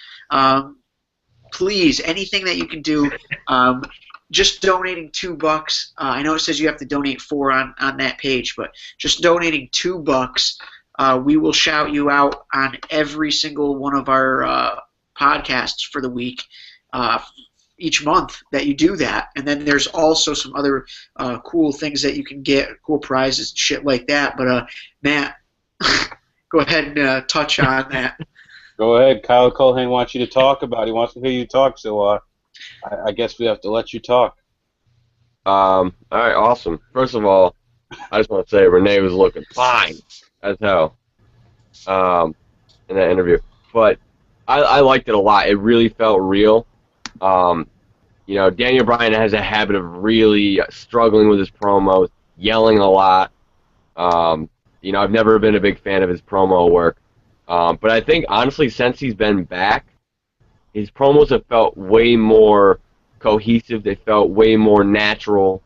Please, anything that you can do, just donating $2. I know it says you have to donate $4 on that page, but just donating $2, we will shout you out on every single one of our podcasts for the week, each month that you do that. And then there's also some other cool things that you can get, cool prizes and shit like that. But Matt, go ahead and touch on that. Go ahead. Kyle Culhane wants you to talk about it. He wants to hear you talk, so I guess we have to let you talk. All right, awesome. First of all, I just want to say Renee was looking fine as hell in that interview. But I liked it a lot. It really felt real. Daniel Bryan has a habit of really struggling with his promos, yelling a lot. I've never been a big fan of his promo work. But I think, honestly, since he's been back, his promos have felt way more cohesive. They felt way more natural.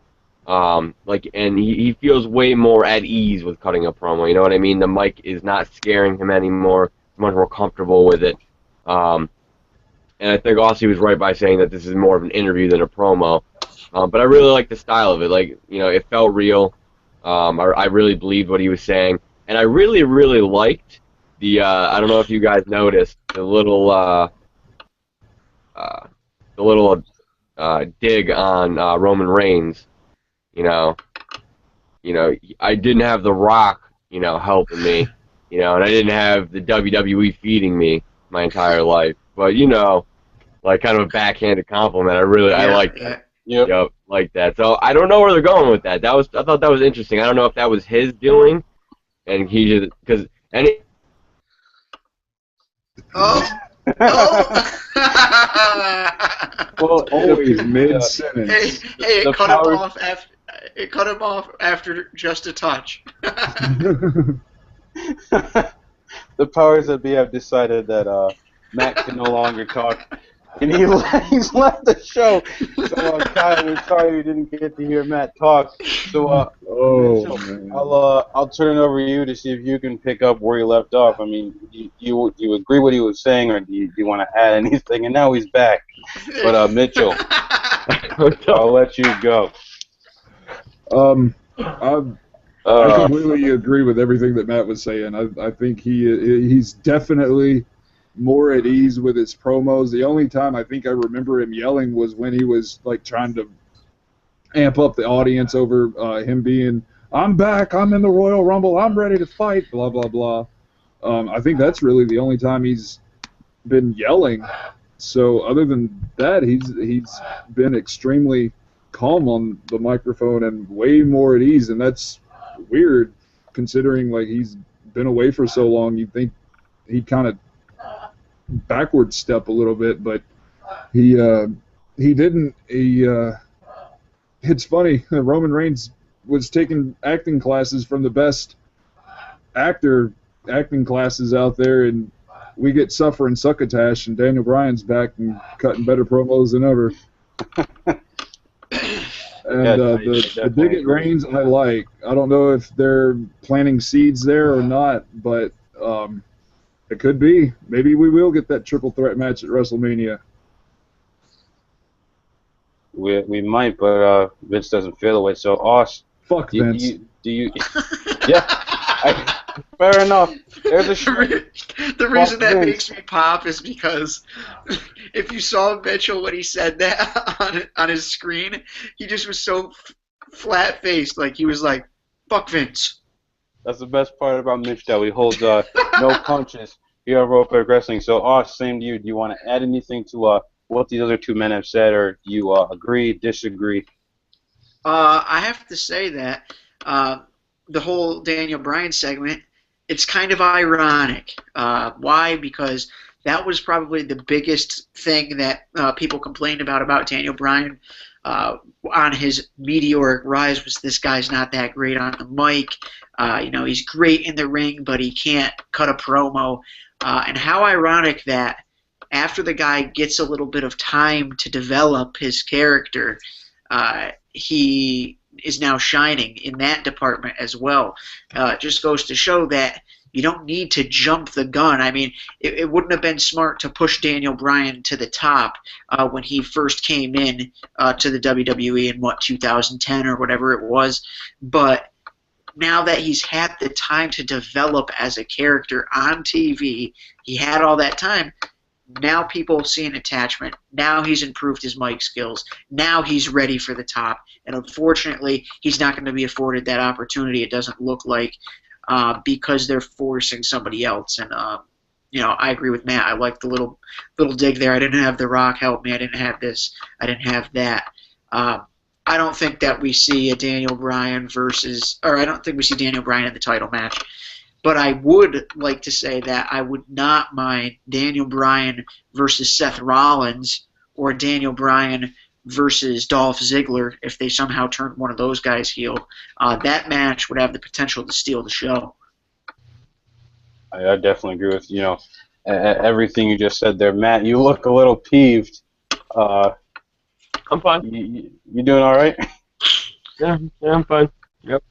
And he feels way more at ease with cutting a promo. You know what I mean? The mic is not scaring him anymore. He's much more comfortable with it. And I think also he was right by saying that this is more of an interview than a promo. But I really like the style of it. It felt real. I really believed what he was saying. And I really, really liked I don't know if you guys noticed, the little dig on Roman Reigns. I didn't have The Rock, helping me, and I didn't have the WWE feeding me my entire life. But, kind of a backhanded compliment. I like that. Yep, like that. So I don't know where they're going with that. I thought that was interesting. I don't know if that was his doing, and he just because any. Oh. Well, always mid-sentence. Hey, it cut him off after just a touch. The powers that be have decided that Matt can no longer talk, and he's left the show. So Kyle, we're sorry we didn't get to hear Matt talk. So I'll turn it over to you to see if you can pick up where you left off. I mean, you agree what he was saying, or do you want to add anything? And now he's back. But Mitchell, I'll let you go. I completely agree with everything that Matt was saying. I think he's definitely more at ease with his promos. The only time I think I remember him yelling was when he was trying to amp up the audience over him being, "I'm back, I'm in the Royal Rumble, I'm ready to fight," blah blah blah. I think that's really the only time he's been yelling. So other than that, he's been extremely calm on the microphone and way more at ease, and that's weird considering he's been away for so long. You'd think he'd kind of backward step a little bit, but he didn't. It's funny, Roman Reigns was taking acting classes from the best acting classes out there, and we get Suffer and Succotash, and Daniel Bryan's back and cutting better promos than ever. And the dig at Reigns I like. I don't know if they're planting seeds there or not, but it could be. Maybe we will get that triple threat match at WrestleMania. We might, but Vince doesn't feel the way. So, Oss, fuck Vince. Do you? Yeah, fair enough. There's a The reason that makes me pop is because if you saw Mitchell when he said that on his screen, he just was so flat-faced, he was like, "Fuck Vince." That's the best part about Mitch, that he holds no punches here on Rope Breakers Wrestling. So, Oss, same to you. Do you want to add anything to what these other two men have said, or do you agree, disagree? I have to say that the whole Daniel Bryan segment, it's kind of ironic. Why? Because that was probably the biggest thing that people complained about Daniel Bryan on his meteoric rise, was this guy's not that great on the mic. He's great in the ring, but he can't cut a promo. And how ironic that after the guy gets a little bit of time to develop his character, he is now shining in that department as well. It just goes to show that you don't need to jump the gun. I mean, it wouldn't have been smart to push Daniel Bryan to the top when he first came in to the WWE in, 2010 or whatever it was. But now that he's had the time to develop as a character on TV, he had all that time. Now people see an attachment. Now he's improved his mic skills. Now he's ready for the top. And unfortunately, he's not going to be afforded that opportunity, it doesn't look like, because they're forcing somebody else. And I agree with Matt. I like the little dig there. I didn't have The Rock help me. I didn't have this. I didn't have that. I don't think that we see a Daniel Bryan I don't think we see Daniel Bryan in the title match. But I would like to say that I would not mind Daniel Bryan versus Seth Rollins or Daniel Bryan versus Dolph Ziggler if they somehow turned one of those guys heel. That match would have the potential to steal the show. I definitely agree with everything you just said there, Matt. You look a little peeved. I'm fine. You doing all right? Yeah, I'm fine. Yep.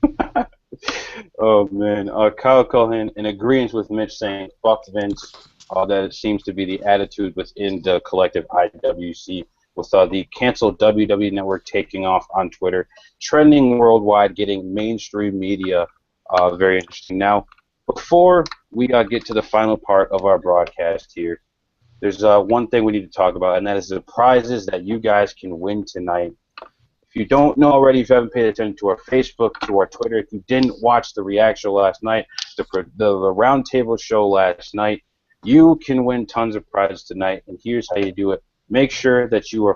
Oh man, Kyle Cohen in agreement with Mitch saying "fuck Vince." That it seems to be the attitude within the collective IWC, with the canceled WWE Network taking off on Twitter, trending worldwide, getting mainstream media. Very interesting. Now, before we get to the final part of our broadcast here, there's one thing we need to talk about, and that is the prizes that you guys can win tonight. If you don't know already, if you haven't paid attention to our Facebook, to our Twitter, if you didn't watch the reaction last night, the roundtable show last night, you can win tons of prizes tonight. And here's how you do it: make sure that you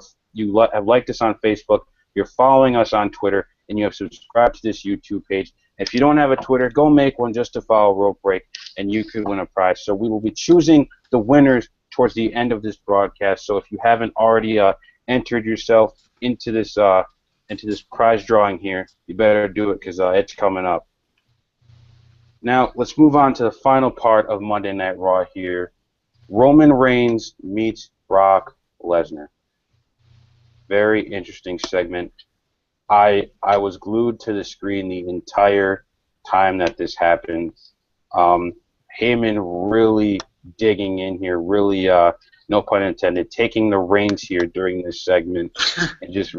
have liked us on Facebook, you're following us on Twitter, and you have subscribed to this YouTube page. If you don't have a Twitter, go make one just to follow Rope Break, and you could win a prize. So we will be choosing the winners towards the end of this broadcast. So if you haven't already entered yourself into this prize drawing here, you better do it because it's coming up. Now let's move on to the final part of Monday Night Raw here. Roman Reigns meets Brock Lesnar. Very interesting segment. I was glued to the screen the entire time that this happened. Heyman really digging in here, really, no pun intended, taking the reins here during this segment, and just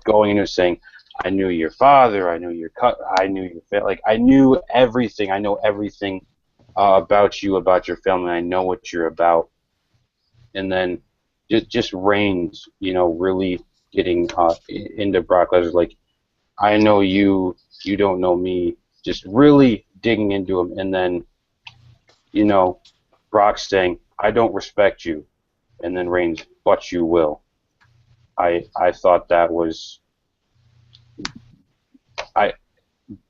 going in and saying, "I knew your father, I knew your I knew your family, like I knew everything. I know everything about you, about your family. I know what you're about." And then just Reigns, really getting into Brock Lesnar, like, "I know you, you don't know me," just really digging into him, and then Brock saying, "I don't respect you," and then Reigns, "But you will." I thought that was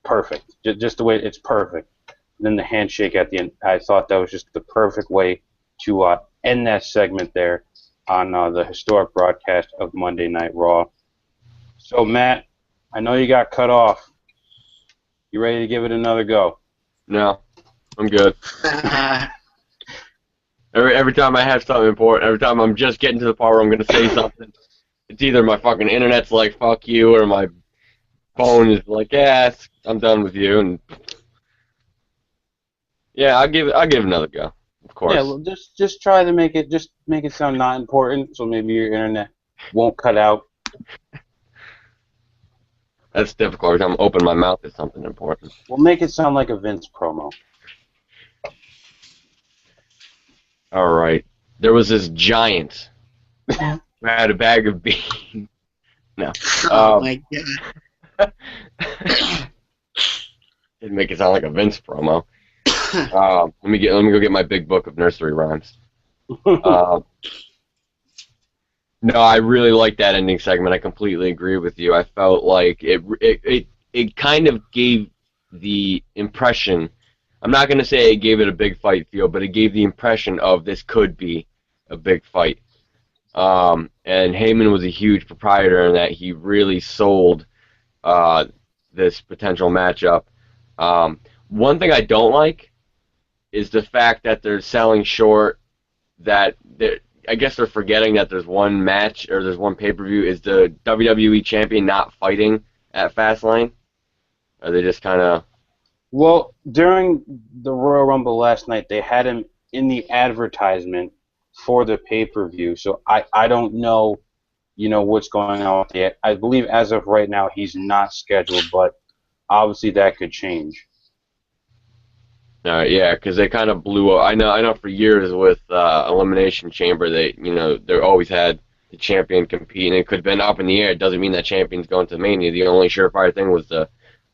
perfect. Just the way it's perfect. And then the handshake at the end, I thought that was just the perfect way to end that segment there on the historic broadcast of Monday Night Raw. So Matt, I know you got cut off. You ready to give it another go? No, I'm good. Every time I have something important, every time I'm just getting to the part where I'm going to say something, it's either my fucking internet's like, "fuck you," or my phone is like, "Yeah, I'm done with you." And yeah, I'll give it another go, of course. Yeah, well, just try to make it sound not important, so maybe your internet won't cut out. That's difficult. Every time I open my mouth, it's something important. We'll make it sound like a Vince promo. All right. There was this giant who had a bag of beans. No. Oh my god. Didn't make it sound like a Vince promo. Let me go get my big book of nursery rhymes. No, I really liked that ending segment. I completely agree with you. I felt like it kind of gave the impression. I'm not going to say it gave it a big fight feel, but it gave the impression of this could be a big fight. And Heyman was a huge proprietor in that he really sold this potential matchup. One thing I don't like is the fact that they're selling short that I guess they're forgetting that there's one match or there's one pay-per-view. Is the WWE champion not fighting at Fastlane? Are they just kind of... Well, during the Royal Rumble last night, they had him in the advertisement for the pay-per-view. So I don't know, what's going on with it. I believe as of right now he's not scheduled, but obviously that could change. Yeah, because they kind of blew up. I know for years with Elimination Chamber, they always had the champion compete, and it could have been up in the air. It doesn't mean that champion's going to Mania. The only surefire thing was the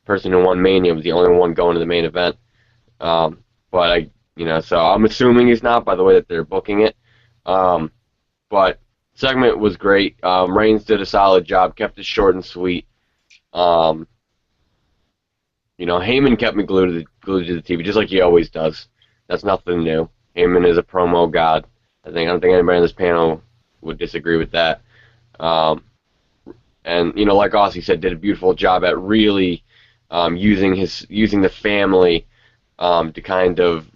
person who won Mania was the only one going to the main event. But So I'm assuming he's not by the way that they're booking it. But segment was great. Reigns did a solid job, kept it short and sweet. Heyman kept me glued to the TV, just like he always does. That's nothing new. Heyman is a promo god. I don't think anybody on this panel would disagree with that. And like AuSSy said, did a beautiful job at really using the family to kind of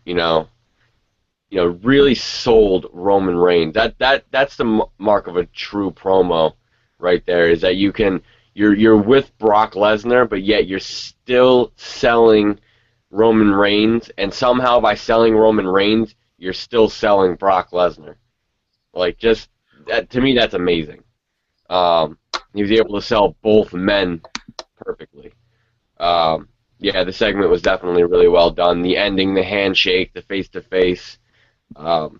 really sold Roman Reigns. That's the mark of a true promo, right there. Is that you're with Brock Lesnar, but yet you're still selling Roman Reigns, and somehow by selling Roman Reigns, you're still selling Brock Lesnar. Like, just to me, that's amazing. He was able to sell both men perfectly. The segment was definitely really well done. The ending, the handshake, the face-to-face. I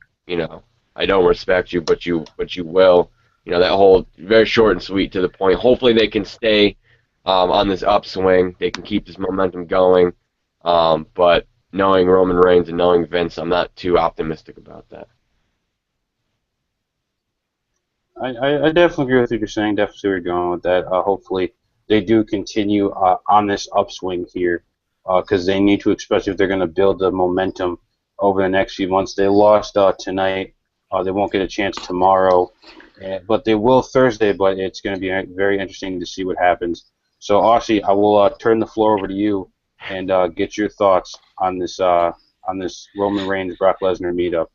don't respect you, but you will. That whole very short and sweet to the point. Hopefully they can stay on this upswing. They can keep this momentum going. But knowing Roman Reigns and knowing Vince, I'm not too optimistic about that. I definitely agree with what you're saying. Definitely see where you're going with that. Hopefully they do continue on this upswing here because they need to, especially if they're going to build the momentum over the next few months. They lost tonight. They won't get a chance tomorrow, but they will Thursday. But it's going to be very interesting to see what happens. So, AuSSy, I will turn the floor over to you and get your thoughts on this Roman Reigns Brock Lesnar meetup.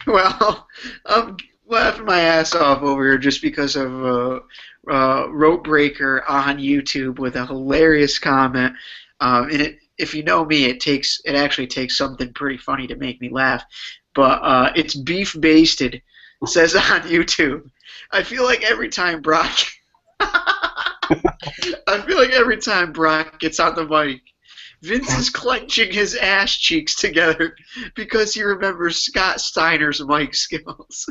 Well, I'm laughing my ass off over here just because of Rope Breaker on YouTube with a hilarious comment. And if you know me, it actually takes something pretty funny to make me laugh. But it's beef basted. It says on YouTube. I feel like every time Brock gets on the mic, Vince is clenching his ass cheeks together because he remembers Scott Steiner's mic skills.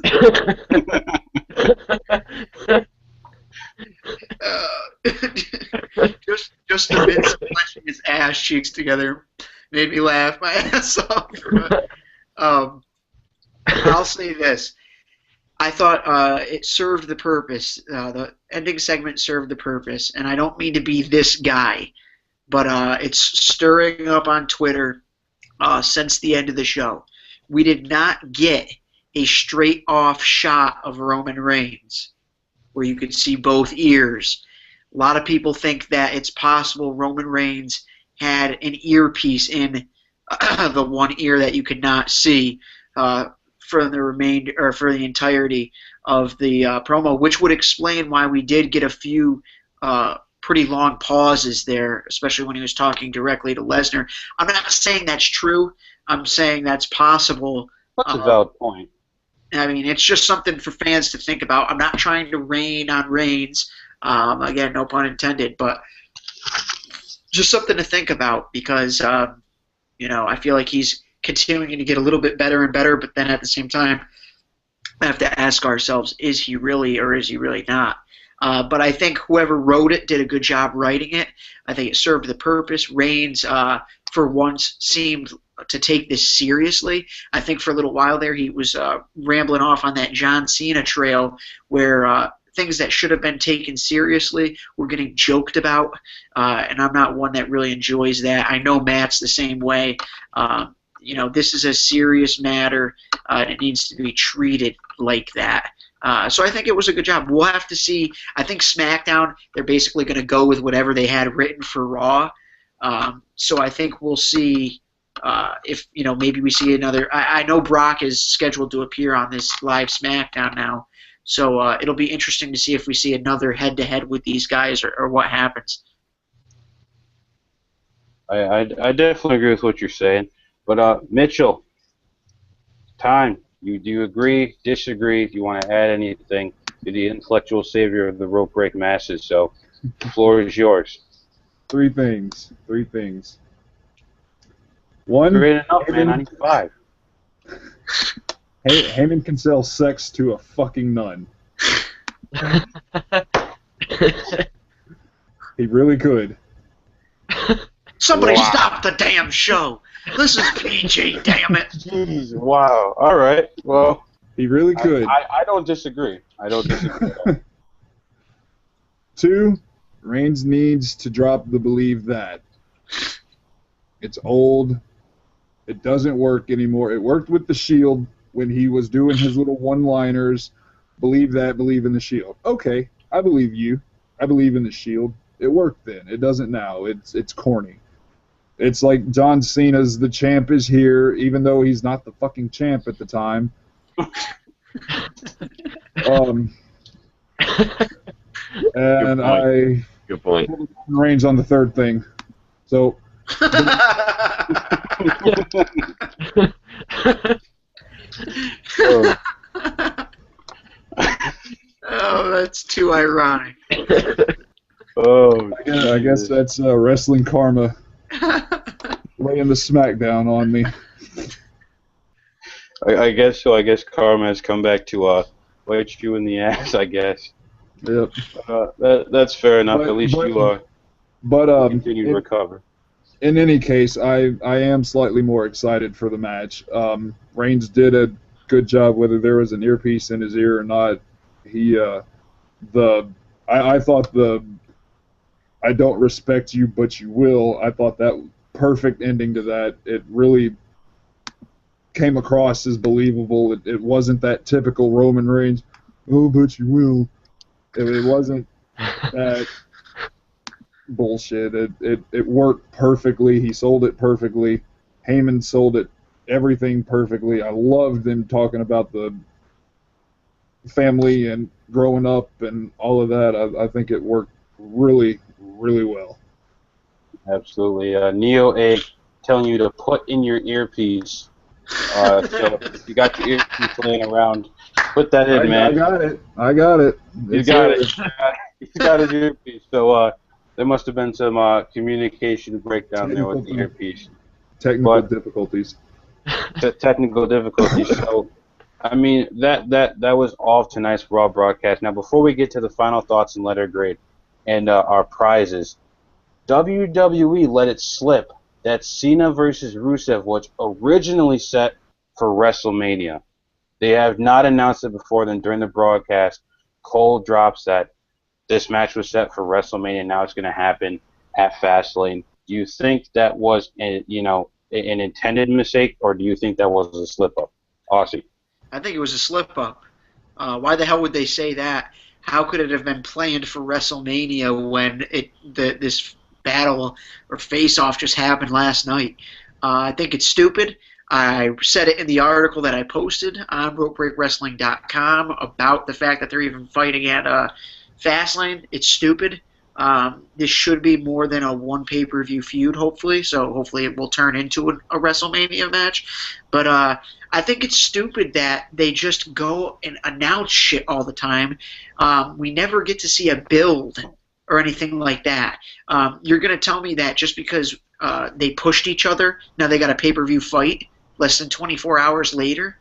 Just the Vince clenching his ass cheeks together made me laugh my ass off. I'll say this. I thought it served the purpose. The ending segment served the purpose, and I don't mean to be this guy, but it's stirring up on Twitter since the end of the show. We did not get a straight-off shot of Roman Reigns where you could see both ears. A lot of people think that it's possible Roman Reigns had an earpiece in the one ear that you could not see for the entirety of the promo, which would explain why we did get a few pretty long pauses there, especially when he was talking directly to Lesnar. I'm not saying that's true. I'm saying that's possible. That's a valid point. I mean, it's just something for fans to think about. I'm not trying to rain on Reigns. Again, no pun intended, but just something to think about because, I feel like he's continuing to get a little bit better and better, but then at the same time, we have to ask ourselves, is he really or is he really not? But I think whoever wrote it did a good job writing it. I think it served the purpose. Reigns, for once, seemed to take this seriously. I think for a little while there he was rambling off on that John Cena trail where things that should have been taken seriously were getting joked about, and I'm not one that really enjoys that. I know Matt's the same way. This is a serious matter, and it needs to be treated like that. So I think it was a good job. We'll have to see. I think SmackDown, they're basically going to go with whatever they had written for Raw. So I think we'll see if, maybe we see another. I know Brock is scheduled to appear on this live SmackDown now. So it'll be interesting to see if we see another head-to-head with these guys or what happens. I definitely agree with what you're saying. But Mitchell, time. Do you agree, disagree? Do you want to add anything? You're the intellectual savior of the rope break masses, so the floor is yours. Three things. One, Great enough, man. 95. Heyman can sell sex to a fucking nun. He really could. Somebody stop the damn show. This is PG, damn it. Jeez, wow. All right. Well, He really could. I don't disagree. I don't disagree at all. 2, Reigns needs to drop the believe that. It's old. It doesn't work anymore. It worked with the Shield when he was doing his little one-liners. Believe that, believe in the Shield. Okay, I believe you. I believe in the Shield. It worked then. It doesn't now. It's corny. It's like John Cena's the champ is here, even though he's not the fucking champ at the time. And Good point. Reigns on the third thing. So Oh, that's too ironic. Oh, I guess that's wrestling karma laying the smackdown on me. I guess so. I guess karma has come back to bite you in the ass. I guess. Yep. That's fair enough. But- At least but- you But continue to recover. in any case, I am slightly more excited for the match. Reigns did a good job, whether there was an earpiece in his ear or not. I thought the I don't respect you, but you will. I thought that perfect ending to that. It really came across as believable. It wasn't that typical Roman Reigns, oh, but you will. It wasn't that bullshit. It worked perfectly. He sold it perfectly. Heyman sold it everything perfectly. I loved them talking about the family and growing up and all of that. I think it worked really, really well. Absolutely. Neo Egg telling you to put in your earpiece. So if you got your earpiece laying around, put that in, man. I got it. I got it. You got it. He's got his earpiece. So there must have been some communication breakdown there with the earpiece. Technical difficulties. Technical difficulties. So, I mean, that was all of tonight's Raw broadcast. Now, before we get to the final thoughts and letter grade and our prizes, WWE let it slip that Cena versus Rusev was originally set for WrestleMania. They have not announced it before then during the broadcast. Cole drops that this match was set for WrestleMania. Now it's going to happen at Fastlane. Do you think that was an intended mistake, or do you think that was a slip-up? AuSSy. I think it was a slip-up. Why the hell would they say that? How could it have been planned for WrestleMania when this battle or face-off just happened last night? I think it's stupid. I said it in the article that I posted on RopeBreakWrestling.com about the fact that they're even fighting at Fastlane. It's stupid. This should be more than a one pay-per-view feud, hopefully. So hopefully it will turn into a WrestleMania match. But I think it's stupid that they just go and announce shit all the time. We never get to see a build or anything like that. You're going to tell me that just because they pushed each other, now they got a pay-per-view fight less than 24 hours later?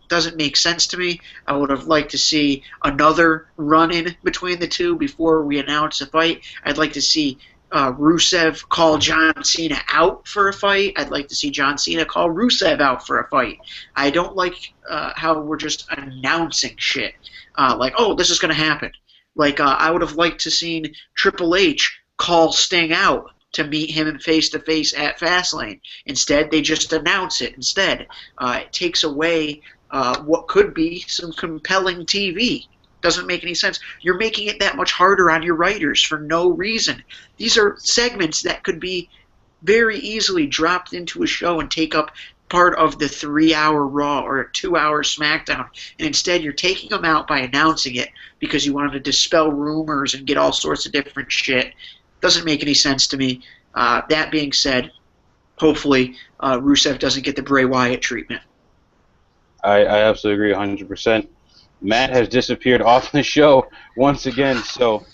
Doesn't make sense to me. I would have liked to see another run-in between the two before we announce a fight. I'd like to see Rusev call John Cena out for a fight. I'd like to see John Cena call Rusev out for a fight. I don't like how we're just announcing shit. Like, oh, this is going to happen. Like, I would have liked to seen Triple H call Sting out to meet him face-to-face at Fastlane. Instead, they just announce it instead. It takes away what could be some compelling TV. Doesn't make any sense. You're making it that much harder on your writers for no reason. These are segments that could be very easily dropped into a show and take up part of the 3-hour Raw or a 2-hour SmackDown. And instead, you're taking them out by announcing it because you wanted to dispel rumors and get all sorts of different shit. Doesn't make any sense to me. That being said, hopefully Rusev doesn't get the Bray Wyatt treatment. I absolutely agree 100%. Matt has disappeared off the show once again, so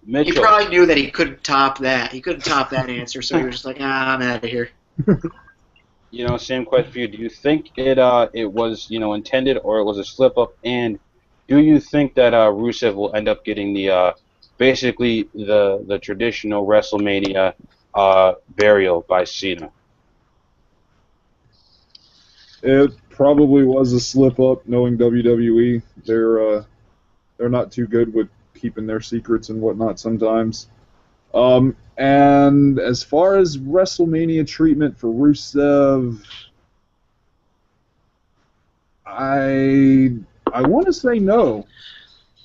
Mitchell. He probably knew that he couldn't top that. He couldn't top that answer, so he was just like, I'm out of here. Same question for you. Do you think it was intended or it was a slip up? And do you think that Rusev will end up getting the basically the traditional WrestleMania burial by Cena? It probably was a slip up, knowing WWE. They're not too good with keeping their secrets and whatnot sometimes. And as far as WrestleMania treatment for Rusev, I want to say no.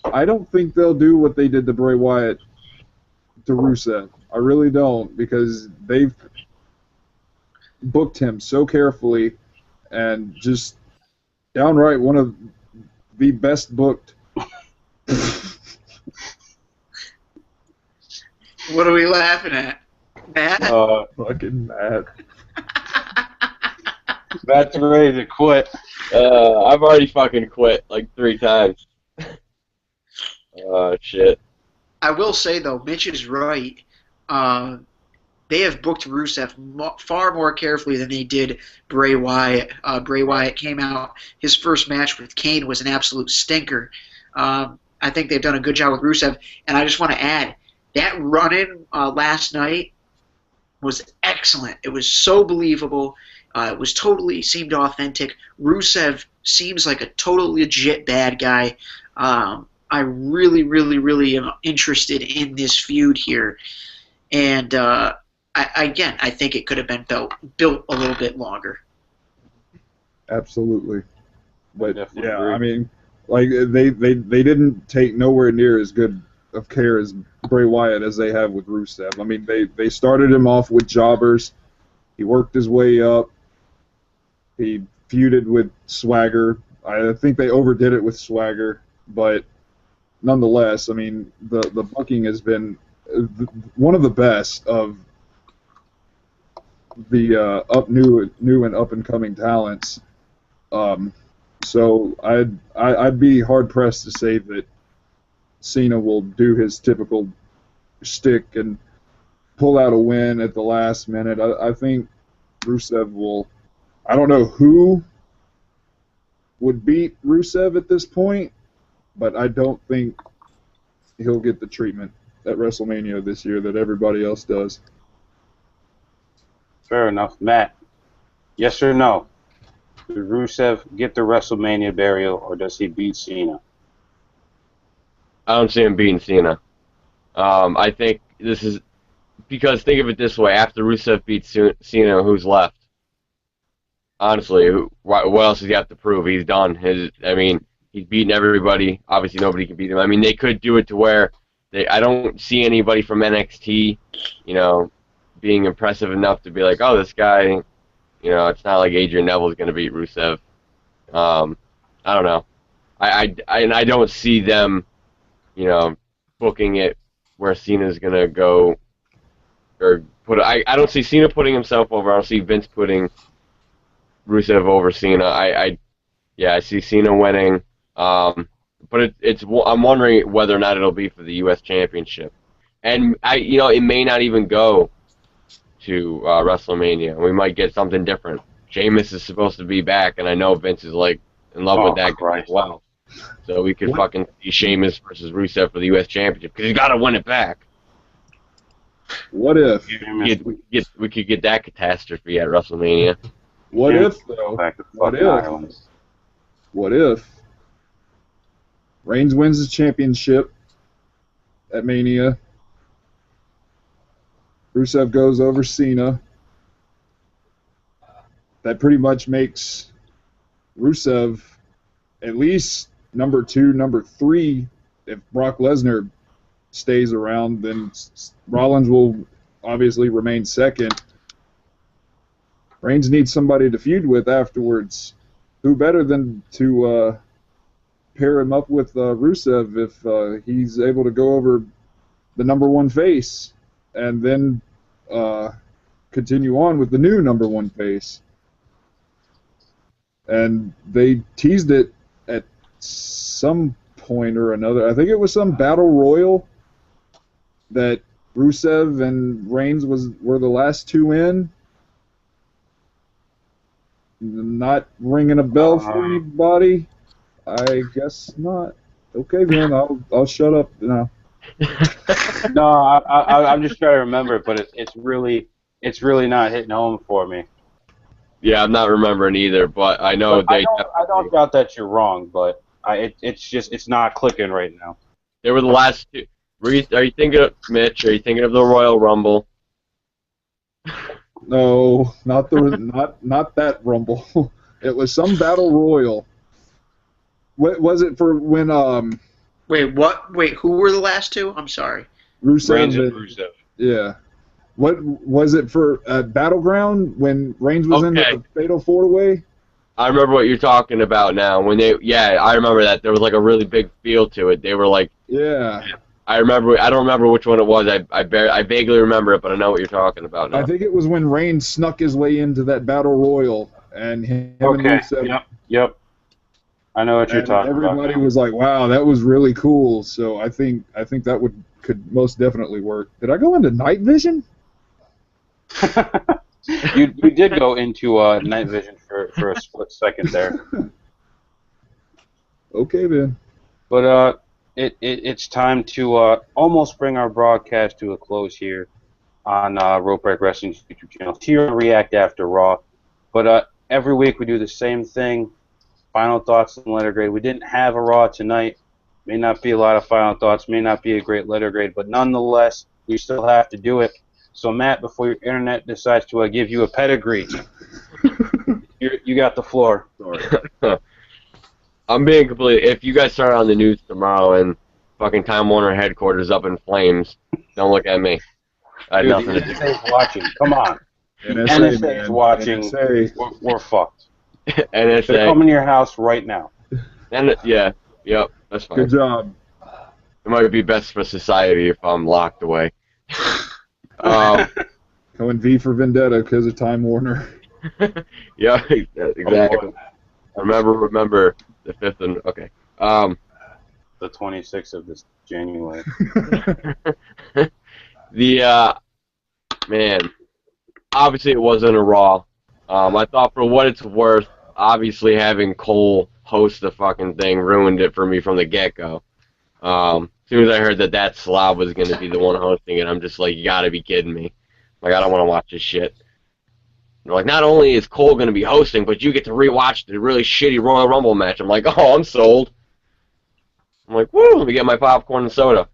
I don't think they'll do what they did to Bray Wyatt to Rusev. I really don't, because they've booked him so carefully and just downright one of the best booked. What are we laughing at? Matt? Fucking Matt. Matt's ready to quit. I've already fucking quit like 3 times. Shit. I will say, though, Mitch is right. They have booked Rusev far more carefully than they did Bray Wyatt. Bray Wyatt came out, his first match with Kane was an absolute stinker. I think they've done a good job with Rusev, and I just want to add, that run-in last night was excellent. It was so believable. It was totally seemed authentic. Rusev seems like a totally legit bad guy. I really, really, really am interested in this feud here. And I think it could have been built a little bit longer. Absolutely. But Definitely yeah, agree. I mean, like they didn't take nowhere near as good of care as Bray Wyatt as they have with Rusev. I mean, they started him off with jobbers. He worked his way up. He feuded with Swagger. I think they overdid it with Swagger, but nonetheless, I mean, the booking has been one of the best of the new and up and coming talents. So I'd be hard pressed to say that Cena will do his typical shtick and pull out a win at the last minute. I think Rusev will. I don't know who would beat Rusev at this point, but I don't think he'll get the treatment at WrestleMania this year that everybody else does. Fair enough. Matt, yes or no? Does Rusev get the WrestleMania burial, or does he beat Cena? I don't see him beating Cena. I think this is because think of it this way: after Rusev beats Cena, who's left? Honestly, what else does he have to prove? He's done. He's beaten everybody. Obviously, nobody can beat him. I mean, they could do it to where I don't see anybody from NXT, being impressive enough to be like, oh, this guy, it's not like Adrian Neville's going to beat Rusev. I don't know. I don't see them, booking it where Cena's going to go or I don't see Cena putting himself over. I don't see Vince putting Rusev over Cena. I see Cena winning. But I'm wondering whether or not it'll be for the U.S. Championship, and it may not even go to WrestleMania. We might get something different. Sheamus is supposed to be back, and I know Vince is like in love with that guy as well. So we could fucking see Sheamus versus Rusev for the U.S. Championship because he's got to win it back. What if? We could get that catastrophe at WrestleMania. What if though? What if Reigns wins the championship at Mania? Rusev goes over Cena. That pretty much makes Rusev at least number 2, number 3. If Brock Lesnar stays around, then Rollins will obviously remain second. Reigns needs somebody to feud with afterwards. Who better than to pair him up with Rusev if he's able to go over the number 1 face and then continue on with the new number 1 face. And they teased it at some point or another. I think it was some battle royal that Rusev and Reigns were the last 2 in. Not ringing a bell for anybody? I guess not. Okay, then I'll shut up now. No, I'm just trying to remember it, but it's really not hitting home for me. Yeah, I'm not remembering either, but I know But they I don't doubt that you're wrong, but it's not clicking right now. they were the last two. Are you thinking of Mitch? Are you thinking of the Royal Rumble? No, not that Rumble. It was some battle royal. What was it for when Wait, what? Wait, who were the last two? I'm sorry. Rusev Reigns and and- Rusev. yeah. What was it for Battleground when Reigns was in Okay. the Fatal 4-Way? I remember what you're talking about now. I remember that there was like a really big feel to it. They were like, Yeah. I remember. I don't remember which one it was. I vaguely remember it, but I know what you're talking about now. I think it was when Reigns snuck his way into that Battle Royal and him and Okay. Rusev. Yep. I know what you're And talking everybody about. was like, "Wow, that was really cool." So I think that could most definitely work. Did I go into night vision? You did go into night vision for a split second there, Okay then. but it's time to almost bring our broadcast to a close here on Rope Break Wrestling's YouTube channel. Here on React After Raw, but every week we do the same thing. Final thoughts and letter grade. We didn't have a Raw tonight. May not be a lot of final thoughts. May not be a great letter grade, but nonetheless, we still have to do it. So Matt, before your internet decides to give you a pedigree, you got the floor. Sorry. I'm being completely. If you guys start on the news tomorrow and fucking Time Warner headquarters up in flames, don't look at me. I had Dude, nothing the to do. NSA is watching. Come on. NSA, NSA man. is watching. NSA. We're fucked. They're NSA. coming to your house right now. Yeah. Yep. That's fine. Good job. It might be best for society if I'm locked away. Going V for Vendetta because of Time Warner. Yeah, exactly. Remember the 5th and okay. The 26th of this January. Man, obviously it wasn't a Raw. I thought for what it's worth, obviously having Cole host the fucking thing ruined it for me from the get-go. As soon as I heard that slob was going to be the one hosting it, I'm just like, you gotta be kidding me. Like, I don't want to watch this shit. They're like, not only is Cole going to be hosting, but you get to rewatch the really shitty Royal Rumble match. I'm like, oh, I'm sold. I'm like, woo, let me get my popcorn and soda.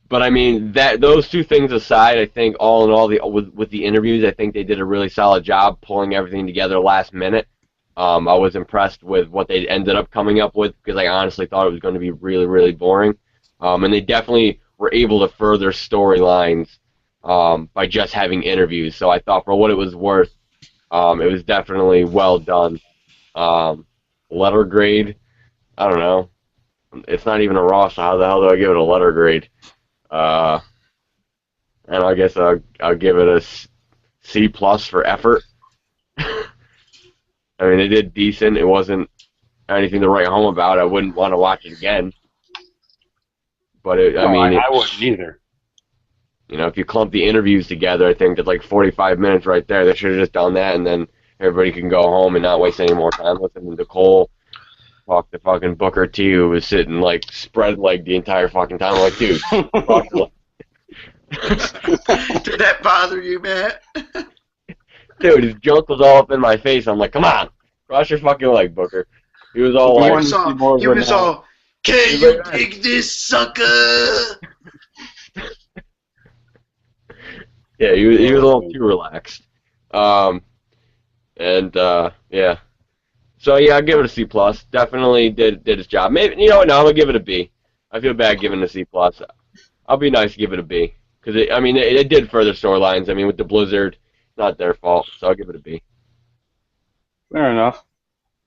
But I mean, those two things aside, I think all in all, with the interviews, I think they did a really solid job pulling everything together last minute. I was impressed with what they ended up coming up with because I honestly thought it was going to be really, really boring. And they definitely were able to further storylines by just having interviews. So I thought for what it was worth, it was definitely well done. Letter grade, I don't know. It's not even a Raw, so how the hell do I give it a letter grade? And I guess I'll give it a C+ for effort. I mean, they did decent. It wasn't anything to write home about. I wouldn't want to watch it again. But I wouldn't either. You know, if you clump the interviews together, I think that's like 45 minutes right there. They should have just done that, and then everybody can go home and not waste any more time listening to Cole talk to fucking Booker T, who was sitting like spread leg the entire fucking time. I'm like, dude, cross your leg. Did that bother you, Matt? Dude, his junk was all up in my face. I'm like, come on, cross your fucking leg, Booker. He was all You like, was all, can you dig this sucker? yeah, he was a little too relaxed. Yeah. So yeah, I'll give it a C+. Definitely did his job. Maybe you know what? No, I'm gonna give it a B. I feel bad giving it a C+. I'll be nice to give it a B because it did further storylines. I mean, with the Blizzard, not their fault. So I'll give it a B. Fair enough.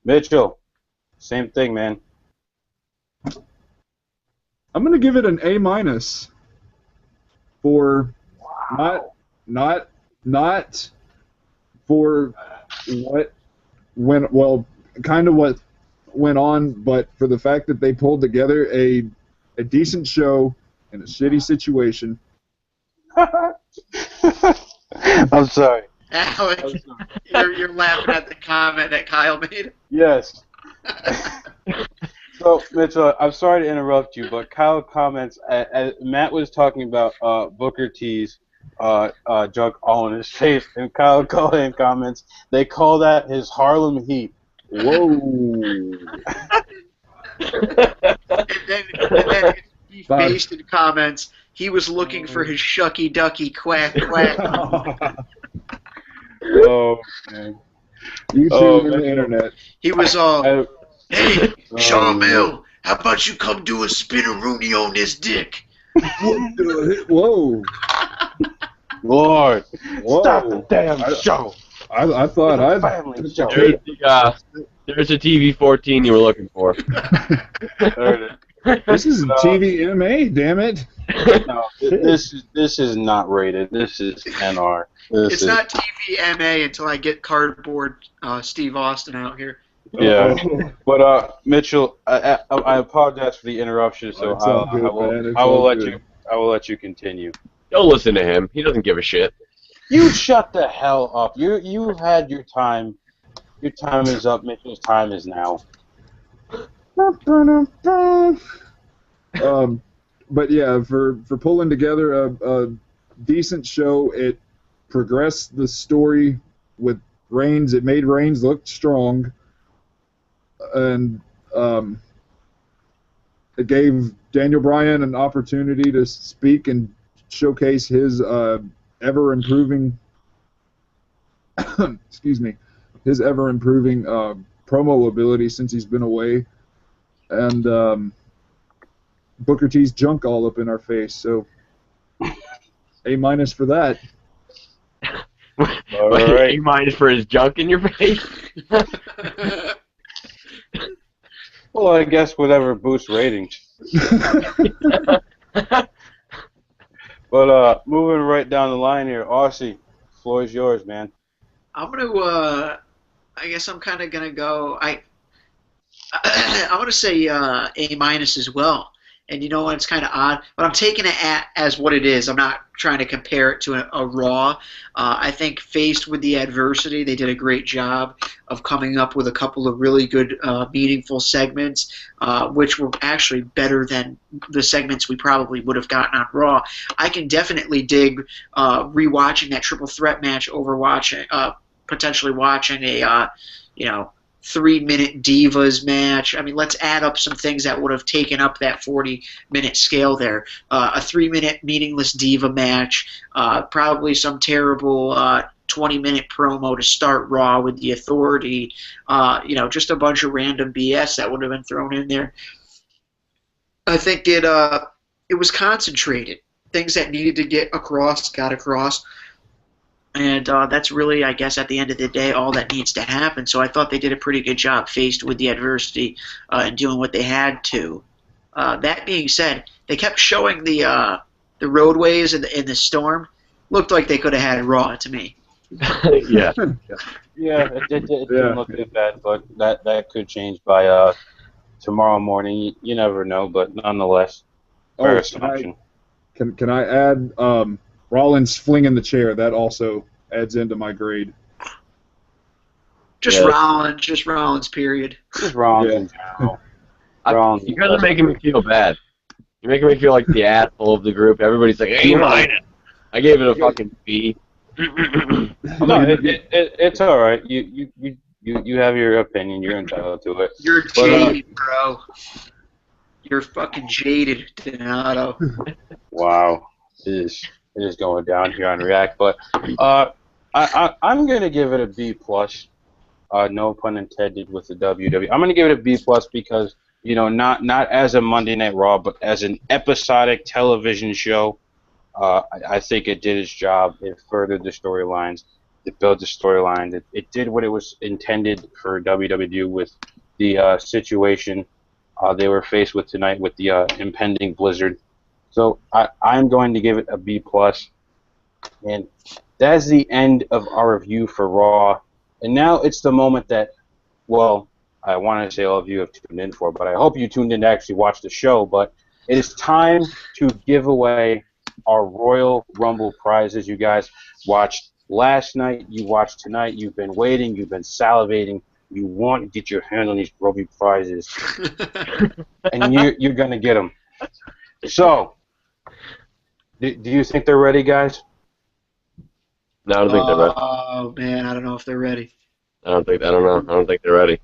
Mitchell, same thing, man. I'm gonna give it an A- for not for what what went on, but for the fact that they pulled together a decent show in a shitty situation. I'm sorry. Alec, you're laughing at the comment that Kyle made. Yes. So, Mitchell, I'm sorry to interrupt you, but Kyle comments, as Matt was talking about Booker T's junk all in his face, and Kyle Cohen comments, they call that his Harlem Heat. Whoa. And then he faced in comments, he was looking for his shucky ducky quack quack. Oh, man. YouTube and the internet. He was all, hey, Sean man. Mill, how about you come do a spinneroonie on this dick? What the whoa. Lord, Whoa. stop the damn show. I thought I'd... Family show. There's a TV 14 you were looking for. This is TVMA, damn it. No, this is not rated. This is NR. It's not TVMA until I get cardboard Steve Austin out here. Yeah, but Mitchell, I apologize for the interruption, so I will let you continue. Don't listen to him. He doesn't give a shit. You shut the hell up. You had your time. Your time is up. Mitchell's time is now. But yeah, for pulling together a decent show, it progressed the story with Reigns. It made Reigns look strong, and it gave Daniel Bryan an opportunity to speak and showcase his ever improving excuse me, his ever improving promo ability since he's been away, and Booker T's junk all up in our face, so A- for that. All right. A- for his junk in your face? Well, I guess whatever boosts ratings. But moving right down the line here, AuSSy, floor is yours, man. I'm gonna. I guess I'm kind of gonna go. I'm gonna say A- as well. And you know what? It's kind of odd, but I'm taking it as what it is. I'm not trying to compare it to a Raw. I think faced with the adversity, they did a great job of coming up with a couple of really good, meaningful segments, which were actually better than the segments we probably would have gotten on Raw. I can definitely dig rewatching that triple threat match over potentially watching a 3-minute Divas match. I mean, let's add up some things that would have taken up that 40-minute scale there. A 3-minute meaningless Diva match, probably some terrible 20-minute promo to start Raw with the Authority, just a bunch of random BS that would have been thrown in there. I think it was concentrated. Things that needed to get across, got across. And that's really, I guess, at the end of the day, all that needs to happen. So I thought they did a pretty good job faced with the adversity and doing what they had to. That being said, they kept showing the roadways in the storm. Looked like they could have had Raw to me. Yeah. Yeah, it didn't look that bad, but that could change by tomorrow morning. You never know, but nonetheless, fair assumption. Can I add Rollins flinging the chair? That also adds into my grade. Just Rollins, period. Just Rollins in general. You guys are making me feel bad. You're making me feel like the asshole of the group. Everybody's like, hey, mine. I gave it a fucking B. No, it's all right. You have your opinion. You're entitled to it. You're jaded, bro. You're fucking jaded, Donato. Wow, it is going down here on React, but I'm gonna give it a B plus. No pun intended with the WWE. I'm gonna give it a B plus because not as a Monday Night Raw, but as an episodic television show. I think it did its job. It furthered the storylines. It built the storyline. It did what it was intended for WWE to do with the situation they were faced with tonight with the impending blizzard. So I'm going to give it a B plus. And that's the end of our review for Raw. And now it's the moment that, well, I want to say all of you have tuned in for, but I hope you tuned in to actually watch the show. But it is time to give away our Royal Rumble prizes. You guys watched last night. You watched tonight. You've been waiting. You've been salivating. You want to get your hand on these Roby prizes. And you're going to get them. So, do you think they're ready, guys? No, I don't think they're ready. Oh man, I don't know if they're ready. I don't know. I don't think they're ready.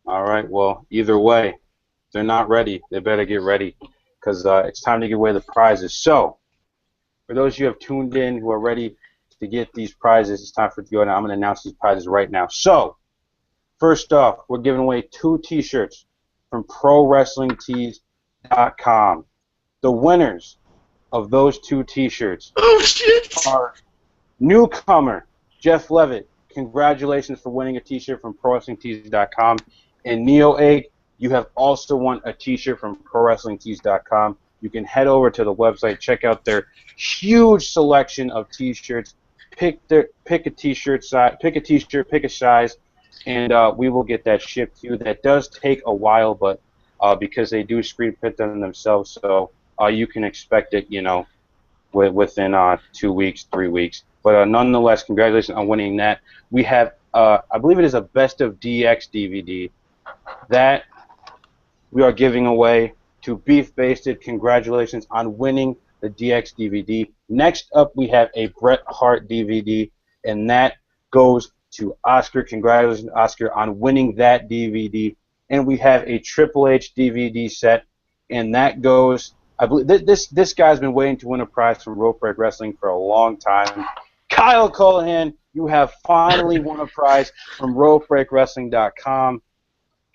All right. Well, either way, if they're not ready, they better get ready because it's time to give away the prizes. So, for those of you who have tuned in who are ready to get these prizes, it's time for it to go now. I'm going to announce these prizes right now. So, first off, we're giving away 2 T-shirts from ProWrestlingTees.com. The winners of those 2 T-shirts Oh shit! are newcomer Jeff Levitt. Congratulations for winning a T-shirt from ProWrestlingTees.com. And Neo Egg, you have also won a T-shirt from ProWrestlingTees.com. You can head over to the website, check out their huge selection of T-shirts. Pick a T-shirt size, pick a size, and we will get that shipped to you. That does take a while, but because they do screen print them themselves, so you can expect it, within 2 weeks, 3 weeks. But nonetheless, congratulations on winning that. We have, I believe it is a Best of DX DVD that we are giving away to Beef Basted. Congratulations on winning the DX DVD. Next up, we have a Bret Hart DVD, and that goes to Oscar. Congratulations, Oscar, on winning that DVD. And we have a Triple H DVD set, and that goes, I believe this guy's been waiting to win a prize from Rope Break Wrestling for a long time. Kyle Cullihan, you have finally won a prize from RopeBreakWrestling.com.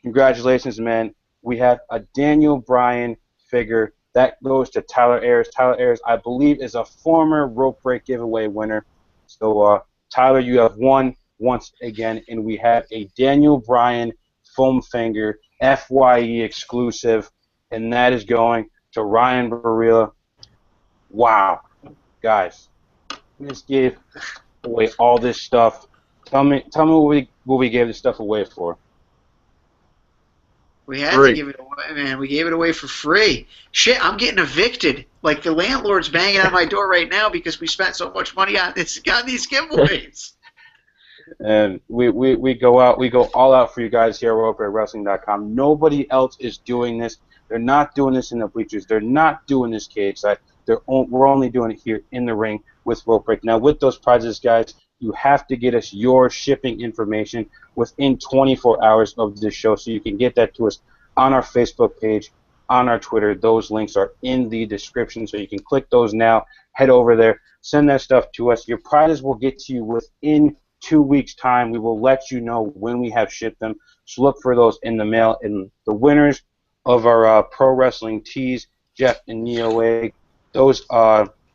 Congratulations, man. We have a Daniel Bryan figure. That goes to Tyler Ayers. Tyler Ayers, I believe, is a former Rope Break Giveaway winner. So, Tyler, you have won once again. And we have a Daniel Bryan foam finger, FYE exclusive. And that is going to Ryan Barilla. Wow. Guys, we just gave away all this stuff. Tell me what we gave this stuff away for. We had to give it away, man. We gave it away for free. Shit, I'm getting evicted. Like, the landlord's banging on my door right now because we spent so much money on these giveaways. And we go all out for you guys here at RopeBreakWrestling.com. Nobody else is doing this. They're not doing this in the bleachers. They're not doing this cage side. We're only doing it here in the ring with Rope Break. Now, with those prizes, guys, you have to get us your shipping information within 24 hours of this show, so you can get that to us on our Facebook page, on our Twitter. Those links are in the description, so you can click those now. Head over there. Send that stuff to us. Your prizes will get to you within 2 weeks' time. We will let you know when we have shipped them, so look for those in the mail. And the winners of our Pro Wrestling Tees, Jeff and Neo Egg, those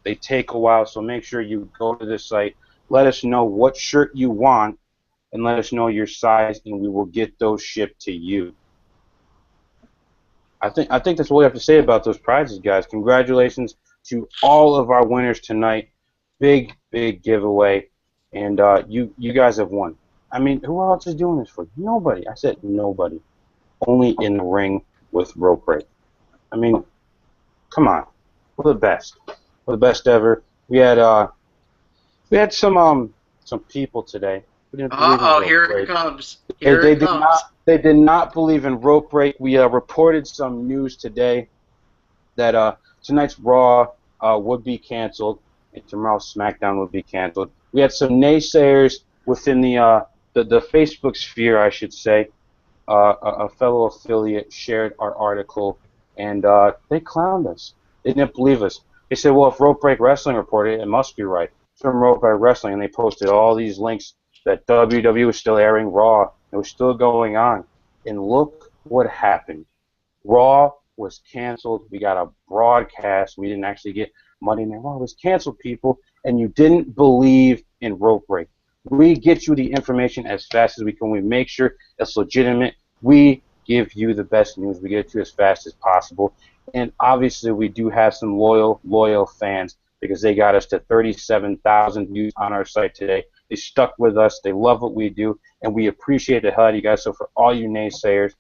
they take a while, so make sure you go to this site. Let us know what shirt you want, and let us know your size, and we will get those shipped to you. I think that's what we have to say about those prizes, guys. Congratulations to all of our winners tonight. Big giveaway, and you guys have won. I mean, who else is doing this for? Nobody. I said nobody. Only in the ring with Rope Break. I mean, come on. We're the best. We're the best ever. We had some people today. Uh-oh, here it comes. They did not believe in Rope Break. We reported some news today that tonight's Raw would be canceled and tomorrow's SmackDown would be canceled. We had some naysayers within the Facebook sphere, I should say. A fellow affiliate shared our article, and they clowned us. They didn't believe us. They said, well, if Rope Break Wrestling reported it, it must be right. It's from Rope Break Wrestling, and they posted all these links that WWE was still airing Raw. It was still going on. And look what happened. Raw was canceled. We got a broadcast. We didn't actually get Monday Night Raw. It was canceled, people, and you didn't believe in Rope Break. We get you the information as fast as we can. We make sure it's legitimate. We give you the best news. We get it to you as fast as possible. And obviously we do have some loyal fans because they got us to 37,000 views on our site today. They stuck with us. They love what we do, and we appreciate the hell out of you guys. So for all you naysayers,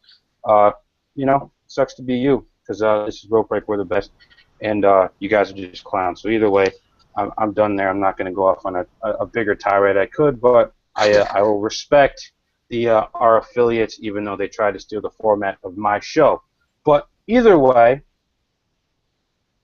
sucks to be you because this is Rope Break. We're the best, and you guys are just clowns. So either way, I'm done there. I'm not going to go off on a bigger tirade. I could, but I will respect our affiliates, even though they tried to steal the format of my show. But either way,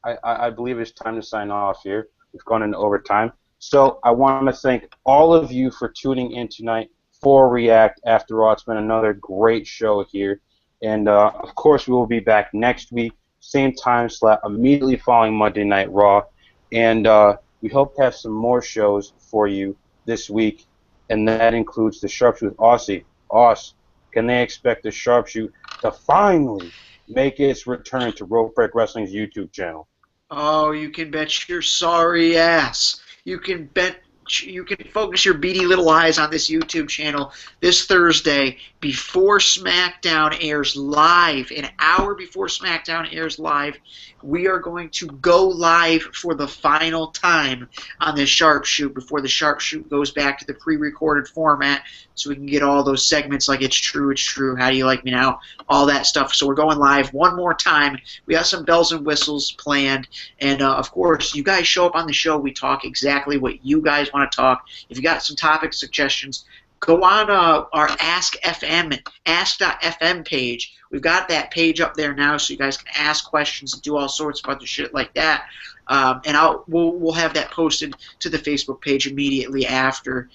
I believe it's time to sign off here. We've gone into overtime. So I want to thank all of you for tuning in tonight for React. After all, it's been another great show here. And, of course, we will be back next week, same time slot, immediately following Monday Night Raw. And we hope to have some more shows for you this week, and that includes the Sharpshoot AuSSy. Can they expect the Sharpshoot to finally make its return to Rope Break Wrestling's YouTube channel? Oh, you can bet your sorry ass. You can focus your beady little eyes on this YouTube channel this Thursday before SmackDown airs live. An hour before SmackDown airs live, we are going to go live for the final time on this Sharpshoot before the Sharpshoot goes back to the pre-recorded format, so we can get all those segments like It's True, How Do You Like Me Now, all that stuff. So we're going live one more time. We have some bells and whistles planned, and of course, you guys show up on the show. We talk exactly what you guys want to talk. If you got some topic suggestions, go on our Ask.fm page. We've got that page up there now, so you guys can ask questions and do all sorts of other shit like that. And we'll have that posted to the Facebook page immediately after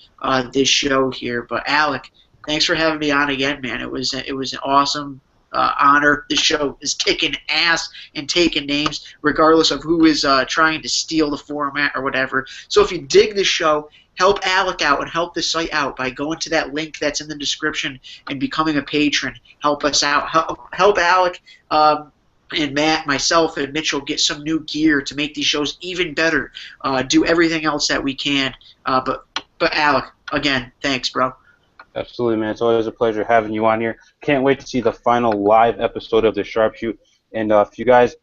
this show here. But Alec, thanks for having me on again, man. It was an awesome honor. This show is kicking ass and taking names, regardless of who is trying to steal the format or whatever. So if you dig the show, help Alec out and help the site out by going to that link that's in the description and becoming a patron. Help us out. Help Alec and Matt, myself, and Mitchell get some new gear to make these shows even better. Do everything else that we can. But Alec, again, thanks, bro. Absolutely, man. It's always a pleasure having you on here. Can't wait to see the final live episode of the Sharpshoot. And if you guys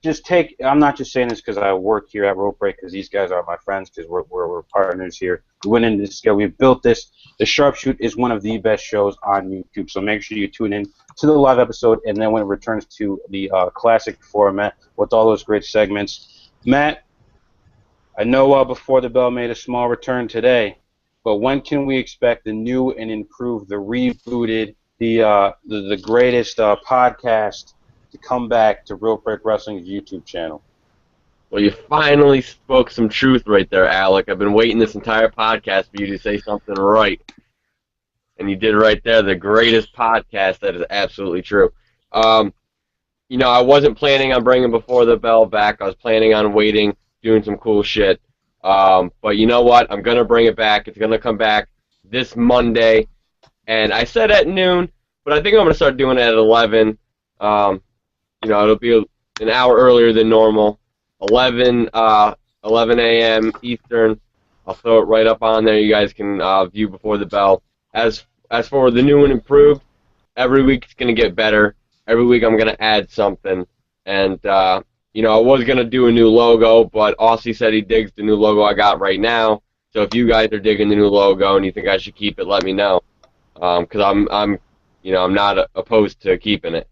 just take, I'm not just saying this because I work here at Rope Break, because these guys are my friends, because we're partners here. We went into this scale. We built this. The Sharpshoot is one of the best shows on YouTube, so make sure you tune in to the live episode, and then when it returns to the classic format with all those great segments. Matt, I know Before the Bell made a small return today, but when can we expect the new and improved, the rebooted, the greatest podcast to come back to Rope Break Wrestling's YouTube channel? Well, you finally spoke some truth right there, Alec. I've been waiting this entire podcast for you to say something right. And you did right there, the greatest podcast. That is absolutely true. You know, I wasn't planning on bringing Before the Bell back. I was planning on waiting, doing some cool shit. But you know what? I'm going to bring it back. It's going to come back this Monday. And I said at noon, but I think I'm going to start doing it at 11. You know, it'll be an hour earlier than normal. 11 a.m. Eastern. I'll throw it right up on there. You guys can view Before the Bell. As for the new and improved, every week it's going to get better. Every week I'm going to add something. And, you know, I was going to do a new logo, but AuSSy said he digs the new logo I got right now. So if you guys are digging the new logo and you think I should keep it, let me know. Because I'm not opposed to keeping it.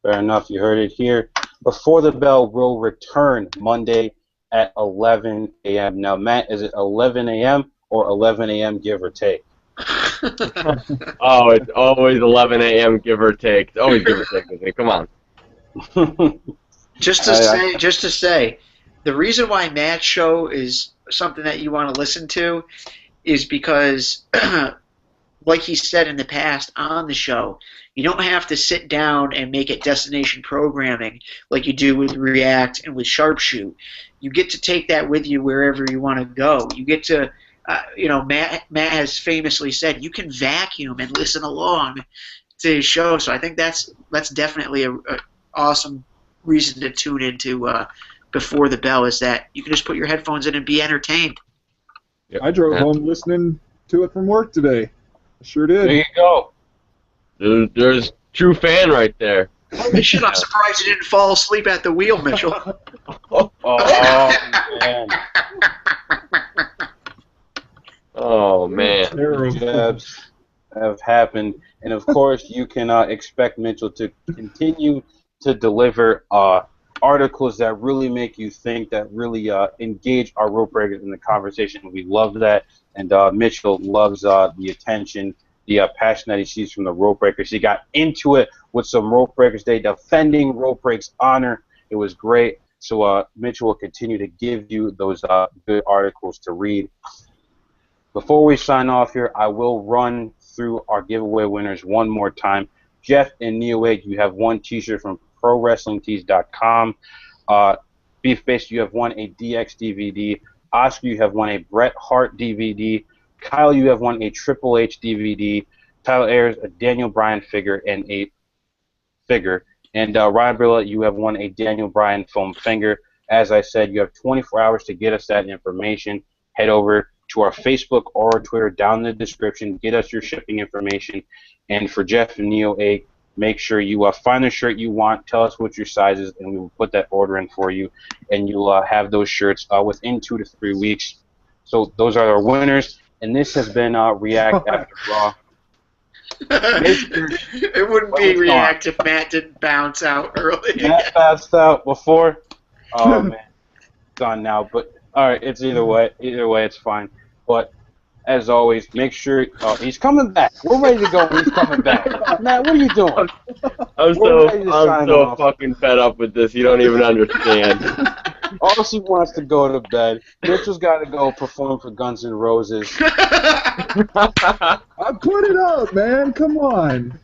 Fair enough. You heard it here. Before the Bell will return Monday at 11 a.m. Now, Matt, is it 11 a.m. or 11 a.m. give or take? Oh, it's always 11 a.m. give or take. It's always give or take with me. Come on. Just to say, the reason why Matt's show is something that you want to listen to is because, like he said in the past on the show, you don't have to sit down and make it destination programming like you do with React and with Sharpshoot. You get to take that with you wherever you want to go. You get to, Matt has famously said you can vacuum and listen along to his show. So I think that's definitely a awesome reason to tune into Before the Bell, is that you can just put your headphones in and be entertained. Yep. I drove home listening to it from work today. I sure did. There you go. There's true fan right there. Holy shit, I'm surprised you didn't fall asleep at the wheel, Mitchell. Man. Oh, man. Jabs have happened. And, of course, you can expect Mitchell to continue to deliver articles that really make you think, that really engage our rope breakers in the conversation. We love that. And Mitchell loves the attention, the passion that he sees from the rope breakers. He got into it with some Rope Breakers Day, defending Rope Break's honor. It was great. So Mitchell will continue to give you those good articles to read. Before we sign off here, I will run through our giveaway winners one more time. Jeff and Neo8, you have one T-shirt from ProWrestlingTees.com. Beefbase, you have won a DX DVD. Oscar, you have won a Bret Hart DVD. Kyle, you have won a Triple H DVD. Tyler Ayers, a Daniel Bryan figure and a figure. And Ryan Brilla, you have won a Daniel Bryan foam finger. As I said, you have 24 hours to get us that information. Head over to our Facebook or our Twitter down in the description. Get us your shipping information. And for Jeff and Neo8, make sure you find the shirt you want. Tell us what your size is, and we will put that order in for you. And you'll have those shirts within 2 to 3 weeks. So those are our winners. And this has been React After Raw. It wouldn't be React if Matt didn't bounce out early. Matt bounced out before. Oh, man. Gone now. But, all right, it's either way. Either way, it's fine. But, as always, make sure he's coming back. We're ready to go when he's coming back. Matt, what are you doing? I'm so fucking fed up with this. You don't even understand. AuSSy wants to go to bed. Mitchell's got to go perform for Guns N' Roses. I put it up, man. Come on.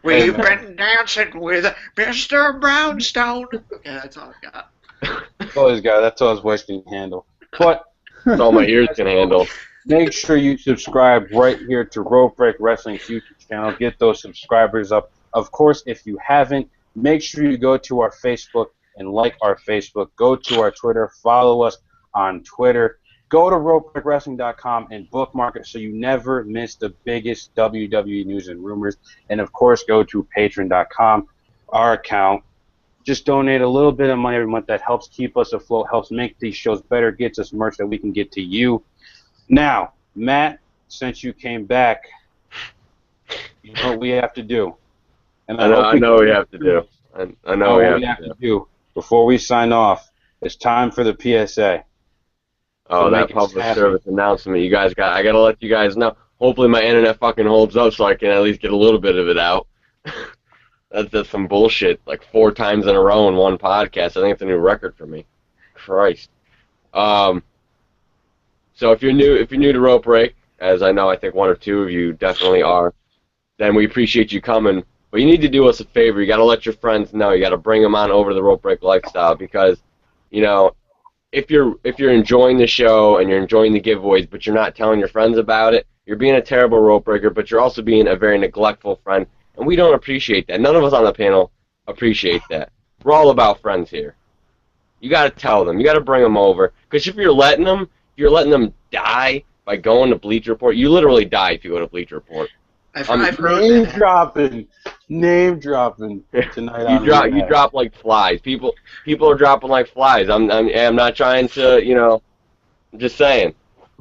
We've been dancing with Mr. Brownstone. Okay, that's all I got. That's all he's got. That's all his voice can handle. But that's all my ears can handle. Make sure you subscribe right here to Rope Break Wrestling's YouTube channel. Get those subscribers up. Of course, if you haven't, make sure you go to our Facebook and like our Facebook. Go to our Twitter. Follow us on Twitter. Go to RopeBreakWrestling.com and bookmark it so you never miss the biggest WWE news and rumors. And, of course, go to Patreon.com, our account. Just donate a little bit of money every month. That helps keep us afloat, helps make these shows better, gets us merch that we can get to you. Now, Matt, since you came back, you know what we have to do. And I know we have to do. I know we have to do. Before we sign off, it's time for the PSA. Oh, that public service announcement. I gotta let you guys know. Hopefully my internet fucking holds up so I can at least get a little bit of it out. That's some bullshit. Like 4 times in a row in one podcast. I think it's a new record for me. Christ. So if you're new to Rope Break, as I know I think 1 or 2 of you definitely are, then we appreciate you coming. But you need to do us a favor. You got to let your friends know. You got to bring them on over to the Rope Break lifestyle because, you know, if you're enjoying the show and you're enjoying the giveaways, but you're not telling your friends about it, you're being a terrible rope breaker, but you're also being a very neglectful friend, and we don't appreciate that. None of us on the panel appreciate that. We're all about friends here. You got to tell them. You got to bring them over because if you're letting them die by going to Bleacher Report, you literally die if you go to Bleacher Report. I've heard name dropping tonight. You drop like flies. People are dropping like flies. I'm not trying to, you know, I'm just saying.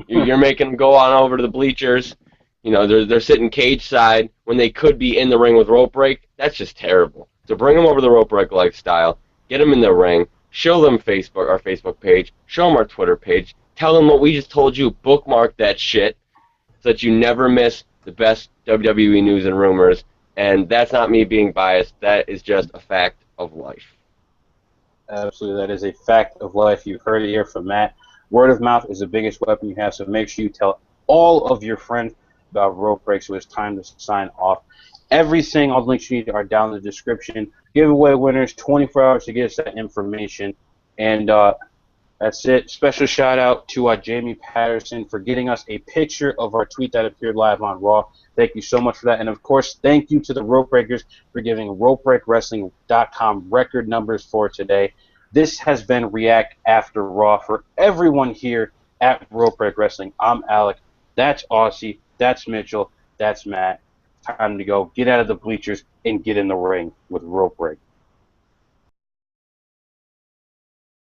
You're making them go on over to the bleachers. You know, they're sitting cage side when they could be in the ring with Rope Break. That's just terrible. So bring them over to the Rope Break lifestyle. Get them in the ring. Show them our Facebook page. Show them our Twitter page. Tell them what we just told you. Bookmark that shit so that you never miss the best WWE news and rumors, and that's not me being biased. That is just a fact of life. Absolutely, that is a fact of life. You've heard it here from Matt. Word of mouth is the biggest weapon you have, so make sure you tell all of your friends about Rope Break so it's time to sign off. Everything, all the links you need are down in the description. Giveaway winners, 24 hours to get us that information, and that's it. Special shout out to Jamie Patterson for getting us a picture of our tweet that appeared live on Raw. Thank you so much for that. And, of course, thank you to the Rope Breakers for giving RopeBreakWrestling.com record numbers for today. This has been React After Raw. For everyone here at Rope Break Wrestling, I'm Alec. That's AuSSy. That's Mitchell. That's Matt. Time to go. Get out of the bleachers and get in the ring with Rope Break.